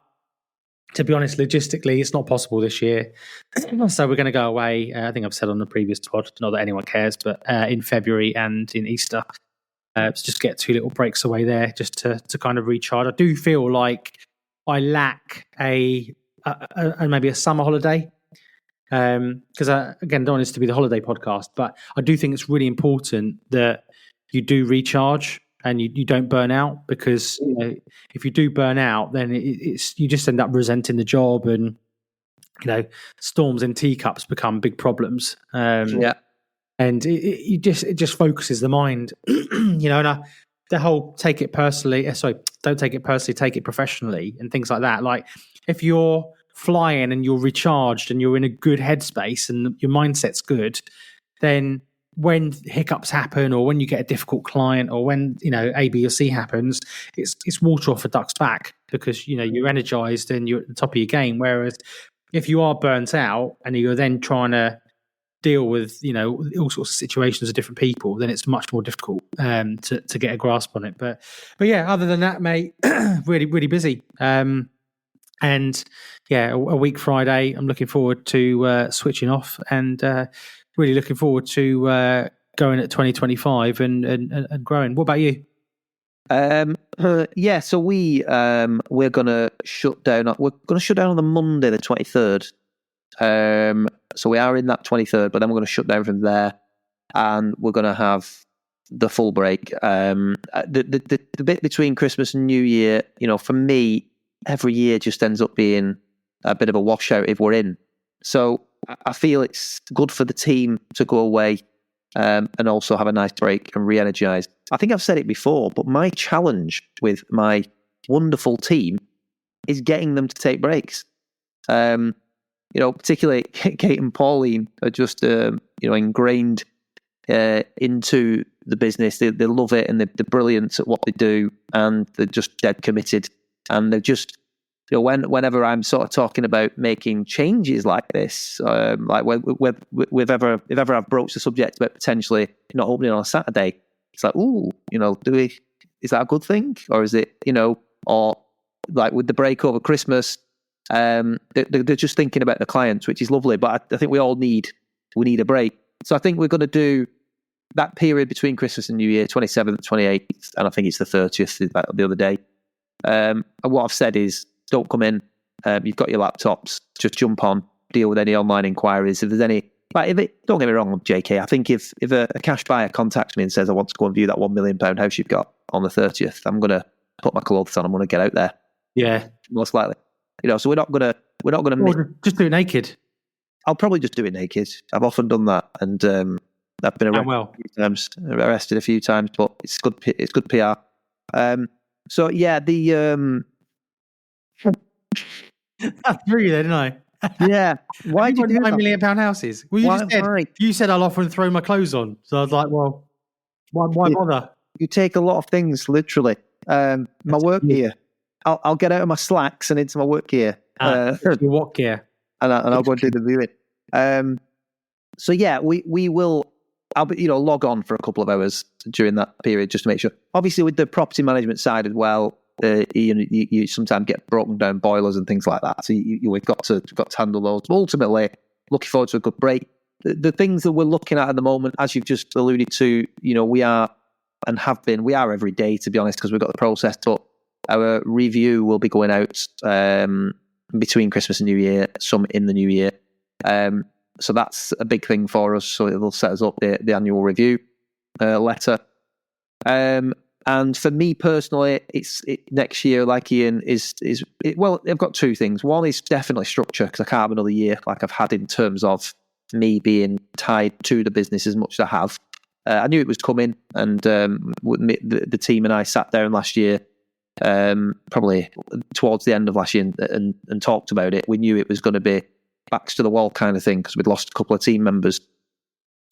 to be honest, logistically, it's not possible this year. So we're going to go away. I think I've said on the previous pod, not that anyone cares, but in February and in Easter, to just get 2 little breaks away there, just to kind of recharge. I do feel like I lack maybe a summer holiday. Because again, don't want this to be the holiday podcast, but I do think it's really important that you do recharge and you don't burn out, because if you do burn out, then it's you just end up resenting the job, and storms in teacups become big problems. And it just focuses the mind, and the whole take it personally. Don't take it personally, take it professionally, and things like that. Like if you're flying and you're recharged and you're in a good headspace and your mindset's good, then when hiccups happen, or when you get a difficult client, or when A, B, or C happens, it's water off a duck's back, because you're energized and you're at the top of your game. Whereas if you are burnt out and you're then trying to deal with all sorts of situations with different people, then it's much more difficult to get a grasp on it. But yeah, other than that, mate, really really busy. And yeah, a week Friday. I'm looking forward to switching off, and really looking forward to going at 2025 and growing. What about you? Yeah, so we're gonna shut down. We're gonna shut down on the Monday, the 23rd. So we are in that 23rd, but then we're gonna shut down from there, and we're gonna have the full break. The bit between Christmas and New Year, for me, every year just ends up being a bit of a washout if we're in. So I feel it's good for the team to go away and also have a nice break and re-energize. I think I've said it before, but my challenge with my wonderful team is getting them to take breaks. Particularly Kate and Pauline are just ingrained into the business. They love it, and they're brilliant at what they do, and they're just dead committed. And they're just, whenever I'm sort of talking about making changes like this, like if ever I've broached the subject about potentially not opening on a Saturday, it's like, is that a good thing? Or is it, or like with the break over Christmas, they're just thinking about the clients, which is lovely. But I think we need a break. So I think we're going to do that period between Christmas and New Year, 27th, 28th, and I think it's the 30th, the other day. And what I've said is, don't come in. You've got your laptops. Just jump on. Deal with any online inquiries. If there's any, don't get me wrong, JK. I think if a cash buyer contacts me and says I want to go and view that £1 million house you've got on the 30th, I'm gonna put my clothes on. I'm gonna get out there. Yeah, most likely. So we're not gonna just do it naked. I'll probably just do it naked. I've often done that, and I've been arrested a few times, but it's good. It's good PR. So yeah, I threw you there, didn't I? Yeah. Why did you do £9 million houses? Well, you said I'll offer and throw my clothes on. So I was like, well, why bother? You take a lot of things literally. My work gear. I'll get out of my slacks and into my work gear. Your what gear? And I'll go and do the viewing. So yeah, we will. I'll be, log on for a couple of hours during that period just to make sure. Obviously, with the property management side as well, you sometimes get broken down boilers and things like that. So we've got to handle those. But ultimately, looking forward to a good break. The things that we're looking at the moment, as you've just alluded to, we are and have been. We are every day, to be honest, because we've got the process. But our review will be going out between Christmas and New Year, some in the New Year. So that's a big thing for us. So it'll set us up the annual review letter. And for me personally, next year, like Ian, I've got two things. One is definitely structure, because I can't have another year like I've had in terms of me being tied to the business as much as I have. I knew it was coming, and the team and I sat down last year, probably towards the end of last year, and talked about it. We knew it was going to be backs to the wall kind of thing, because we'd lost a couple of team members,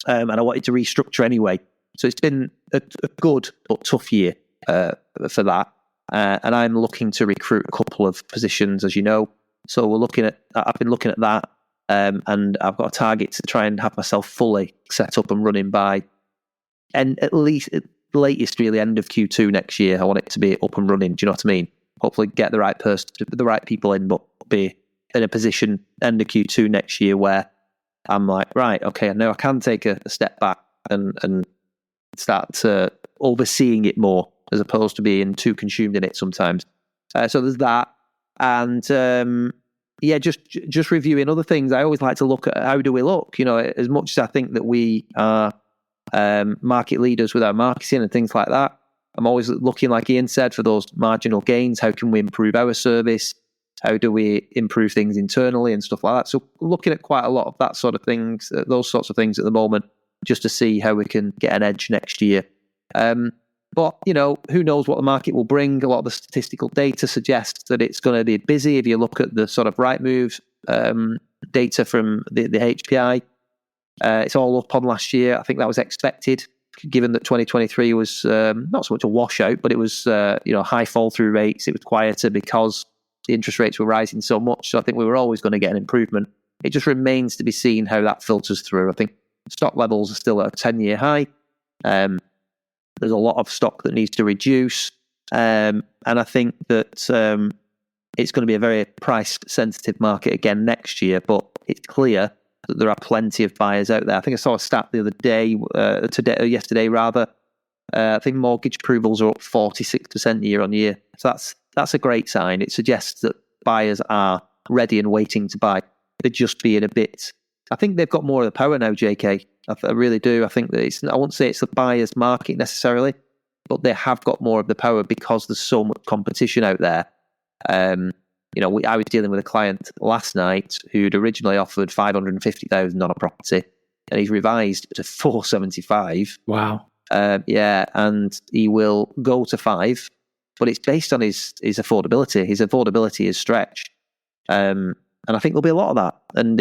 and I wanted to restructure anyway. So it's been a good but tough year for that, and I'm looking to recruit a couple of positions, as you know. So I've been looking at that, and I've got a target to try and have myself fully set up and running by, and at least latest really end of Q2 next year. I want it to be up and running. Do you know what I mean? Hopefully get the right person, the right people in, but be in a position end of Q2 next year where I'm like, right, okay, I know I can take a step back and start overseeing it more as opposed to being too consumed in it sometimes. So there's that. And just reviewing other things. I always like to look at how do we look, as much as I think that we are market leaders with our marketing and things like that. I'm always looking, like Ian said, for those marginal gains. How can we improve our service? How do we improve things internally and stuff like that? So looking at quite a lot of that sort of things, those sorts of things at the moment, just to see how we can get an edge next year. But, who knows what the market will bring. A lot of the statistical data suggests that it's going to be busy. If you look at the sort of Rightmove data from the HPI, it's all up on last year. I think that was expected, given that 2023 was not so much a washout, but it was high fall-through rates. It was quieter because the interest rates were rising so much. So I think we were always going to get an improvement. It just remains to be seen how that filters through. I think stock levels are still at a 10-year high. There's a lot of stock that needs to reduce. And I think that it's going to be a very price-sensitive market again next year, but it's clear that there are plenty of buyers out there. I think I saw a stat the other day, yesterday rather. I think mortgage approvals are up 46% year on year. So that's a great sign. It suggests that buyers are ready and waiting to buy. They're just being a bit... I think they've got more of the power now, JK. I really do. I think that I won't say it's the buyer's market necessarily, but they have got more of the power because there's so much competition out there. I was dealing with a client last night who'd originally offered $550,000 on a property, and he's revised to $475,000. Wow. And he will go to 5, but it's based on his affordability. His affordability is stretched. And I think there'll be a lot of that. And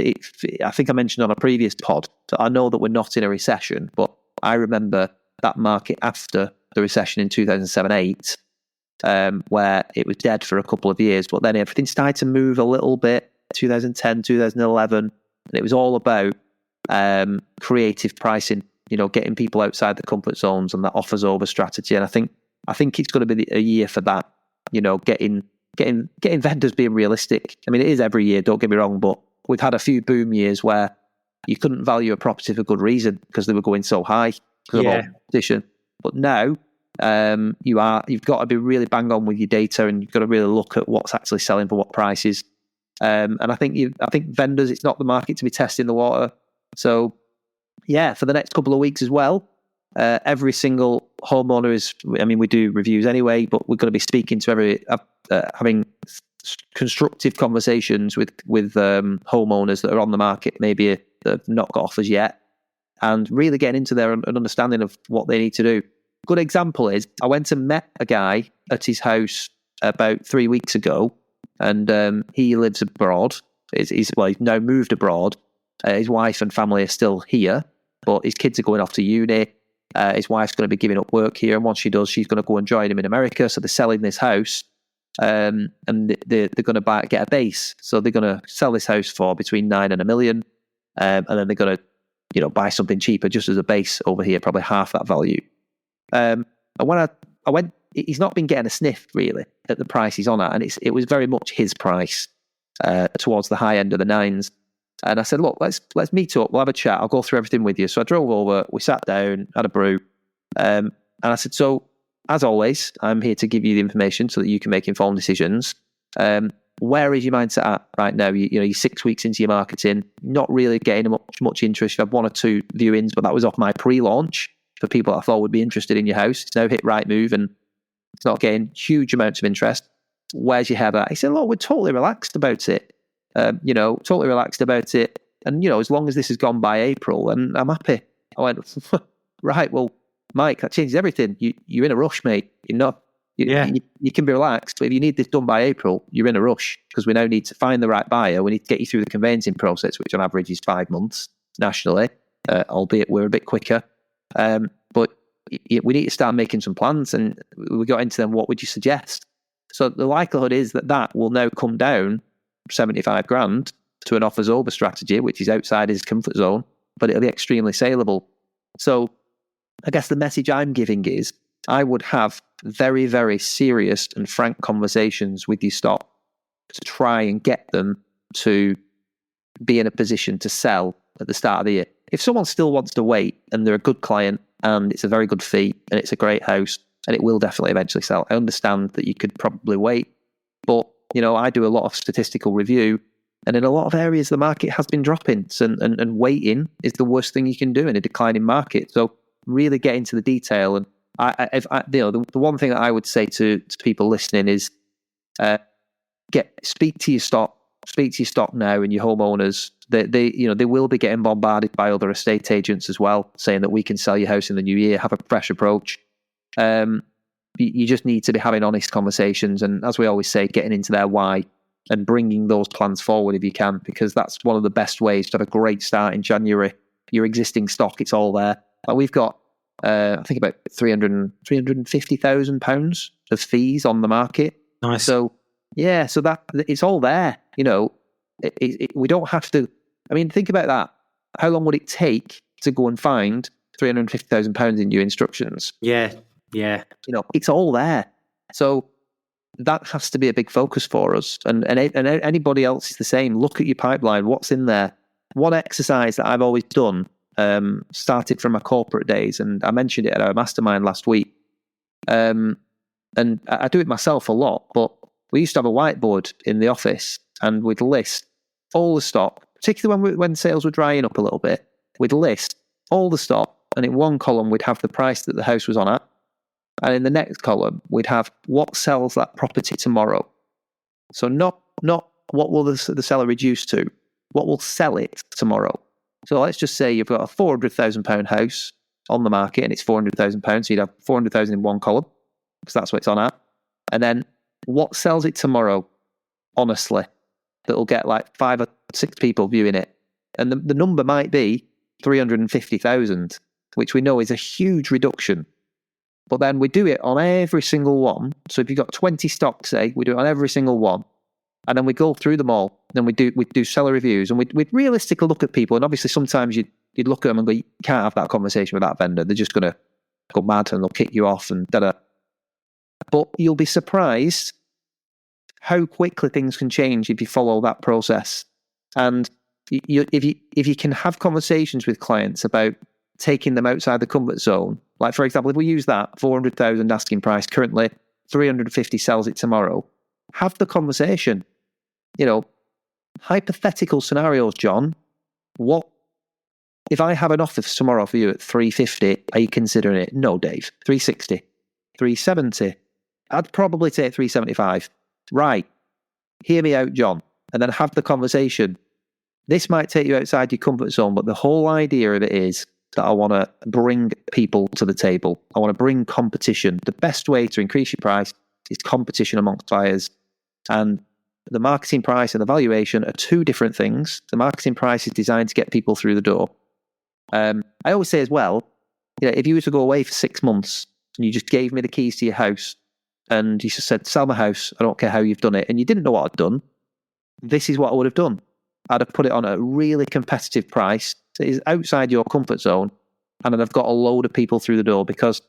I think I mentioned on a previous pod, so I know that we're not in a recession, but I remember that market after the recession in 2007-8, where it was dead for a couple of years, but then everything started to move a little bit, 2010, 2011, and it was all about creative pricing, getting people outside the comfort zones and that offers over strategy. And I think it's going to be a year for that, getting vendors being realistic. I mean, it is every year, don't get me wrong, but we've had a few boom years where you couldn't value a property for good reason because they were going so high because of all competition. But now you've got to be really bang on with your data, and you've got to really look at what's actually selling for what prices. And I think vendors, it's not the market to be testing the water. So for the next couple of weeks as well, every single homeowner we do reviews anyway, but we're going to be speaking to having constructive conversations with homeowners that are on the market, maybe that have not got offers yet, and really getting into their understanding of what they need to do. Good example is I went and met a guy at his house about 3 weeks ago, and he lives abroad. He's now moved abroad. His wife and family are still here, but his kids are going off to uni. His wife's going to be giving up work here, and once she does, she's going to go and join him in America. So they're selling this house, and they're going to get a base. So they're going to sell this house for between 9 and $1 million, and then they're going to buy something cheaper just as a base over here, probably half that value. And when I went, he's not been getting a sniff really at the price he's on at, and it was very much his price towards the high end of the 9s. And I said, look, let's meet up. We'll have a chat. I'll go through everything with you. So I drove over. We sat down, had a brew, and I said, so as always, I'm here to give you the information so that you can make informed decisions. Where is your mindset at right now? You're 6 weeks into your marketing, not really getting much interest. You've had 1 or 2 viewings, but that was off my pre-launch for people I thought would be interested in your house. It's now hit Rightmove, and it's not getting huge amounts of interest. Where's your head at? He said, look, we're totally relaxed about it. Totally relaxed about it. And, as long as this has gone by April, then I'm happy. I went, right, well, Mike, that changes everything. You're in a rush, mate. You can be relaxed, but if you need this done by April, you're in a rush because we now need to find the right buyer. We need to get you through the conveyancing process, which on average is 5 months nationally, albeit we're a bit quicker. But we need to start making some plans, and we got into them. What would you suggest? So the likelihood is that will now come down $75,000 to an offers over strategy, which is outside his comfort zone, but it'll be extremely saleable. So I guess the message I'm giving is I would have very, very serious and frank conversations with your stock to try and get them to be in a position to sell at the start of the year. If someone still wants to wait and they're a good client and it's a very good fee and it's a great house and it will definitely eventually sell, I understand that you could probably wait. But, I do a lot of statistical review, and in a lot of areas the market has been dropping, and waiting is the worst thing you can do in a declining market. So really get into the detail. And the one thing that I would say to people listening is speak to your stock now and your homeowners. They will be getting bombarded by other estate agents as well, saying that we can sell your house in the new year. Have a fresh approach. You just need to be having honest conversations, and as we always say, getting into their why and bringing those plans forward if you can, because that's one of the best ways to have a great start in January. Your existing stock, it's all there. We've got I think about £350,000 of fees on the market. Nice. So that it's all there. We don't have to. I mean, think about that. How long would it take to go and find £350,000 in new instructions? Yeah. It's all there. So that has to be a big focus for us. And anybody else is the same. Look at your pipeline. What's in there? One exercise that I've always done, started from my corporate days, and I mentioned it at our mastermind last week. And I do it myself a lot, but we used to have a whiteboard in the office, and we'd list all the stock, particularly when sales were drying up a little bit. We'd list all the stock, and in one column we'd have the price that the house was on at, and in the next column we'd have what sells that property tomorrow. So not what will the seller reduce to, what will sell it tomorrow. So let's just say you've got a £400,000 house on the market and it's £400,000, so you'd have 400,000 in one column because that's what it's on at, and then what sells it tomorrow, honestly, that'll get like 5 or 6 people viewing it, and the number might be 350,000, which we know is a huge reduction. But then we do it on every single one. So if you've got 20 stocks, say, we do it on every single one, and then we go through them all. Then we do seller reviews, and we'd realistically look at people. And obviously, sometimes you'd look at them and go, you can't have that conversation with that vendor. They're just going to go mad and they'll kick you off and da-da. But you'll be surprised how quickly things can change if you follow that process. And if you can have conversations with clients about taking them outside the comfort zone, like for example, if we use that 400,000 asking price currently, 350 sells it tomorrow, have the conversation. Hypothetical scenarios, John. What if I have an offer tomorrow for you at 350? Are you considering it? No, Dave. 360, 370. I'd probably take 375. Right. Hear me out, John, and then have the conversation. This might take you outside your comfort zone, but the whole idea of it is that I want to bring people to the table. I want to bring competition. The best way to increase your price is competition amongst buyers. And the marketing price and the valuation are two different things. The marketing price is designed to get people through the door. I always say as well, if you were to go away for 6 months and you just gave me the keys to your house and you just said, sell my house, I don't care how you've done it, and you didn't know what I'd done, this is what I would have done. I'd have put it on a really competitive price that is outside your comfort zone, and then I've got a load of people through the door because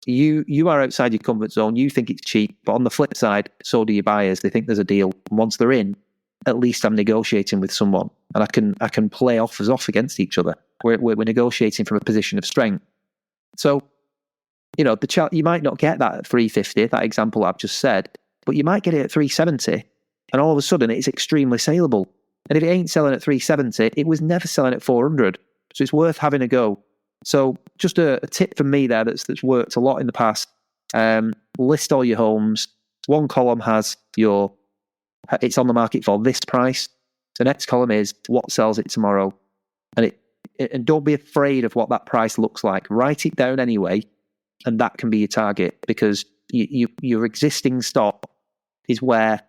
you are outside your comfort zone. You think it's cheap, but on the flip side, so do your buyers. They think there's a deal. And once they're in, at least I'm negotiating with someone, and I can play offers off against each other. We're negotiating from a position of strength. So, you might not get that at 350, that example I've just said, but you might get it at 370, and all of a sudden it's extremely saleable. And if it ain't selling at 370, it was never selling at 400. So it's worth having a go. So just a tip from me there that's worked a lot in the past. List all your homes. One column has it's on the market for this price. The next column is what sells it tomorrow. And don't be afraid of what that price looks like. Write it down anyway, and that can be your target, because your existing stock is where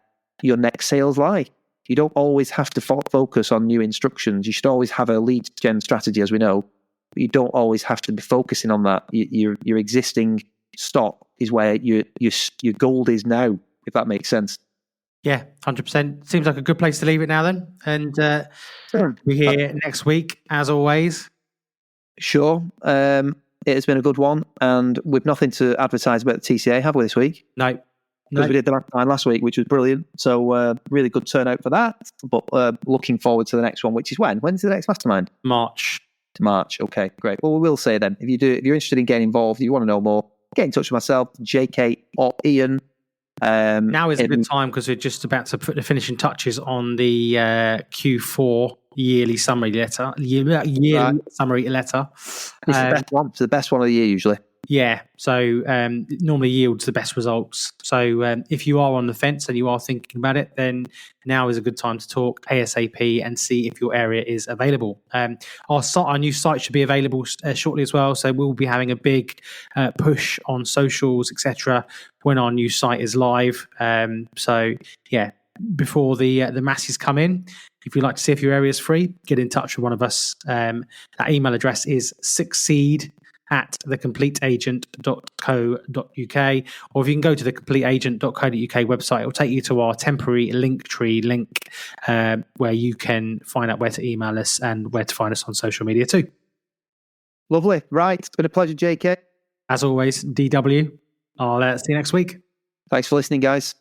your next sales lie. You don't always have to focus on new instructions. You should always have a lead gen strategy, as we know, but you don't always have to be focusing on that. Your existing stock is where your gold is now, if that makes sense. Yeah, 100%. Seems like a good place to leave it now then. And we're here next week, as always. Sure. It has been a good one, and we've nothing to advertise about the TCA, have we, this week? No. Because we did the last week, which was brilliant. So really good turnout for that. But looking forward to the next one, which is when? When's the next mastermind? March. Okay, great. Well, we will say then, if you're interested in getting involved, you want to know more, get in touch with myself, JK or Ian. Now is a good time because we're just about to put the finishing touches on the Q4 yearly summary letter. Summary letter. It's the best one. It's the best one of the year usually. Yeah, so it normally yields the best results. So if you are on the fence and you are thinking about it, then now is a good time to talk ASAP and see if your area is available. Our new site should be available shortly as well. So we'll be having a big push on socials, etc., when our new site is live. So yeah, before the masses come in, if you'd like to see if your area is free, get in touch with one of us. That email address is succeed@thecompleteagent.co.uk, or if you can go to the completeagent.co.uk website, it will take you to our temporary Linktree link where you can find out where to email us and where to find us on social media too. Lovely. Right. It's been a pleasure, JK. As always, DW. I'll see you next week. Thanks for listening, guys.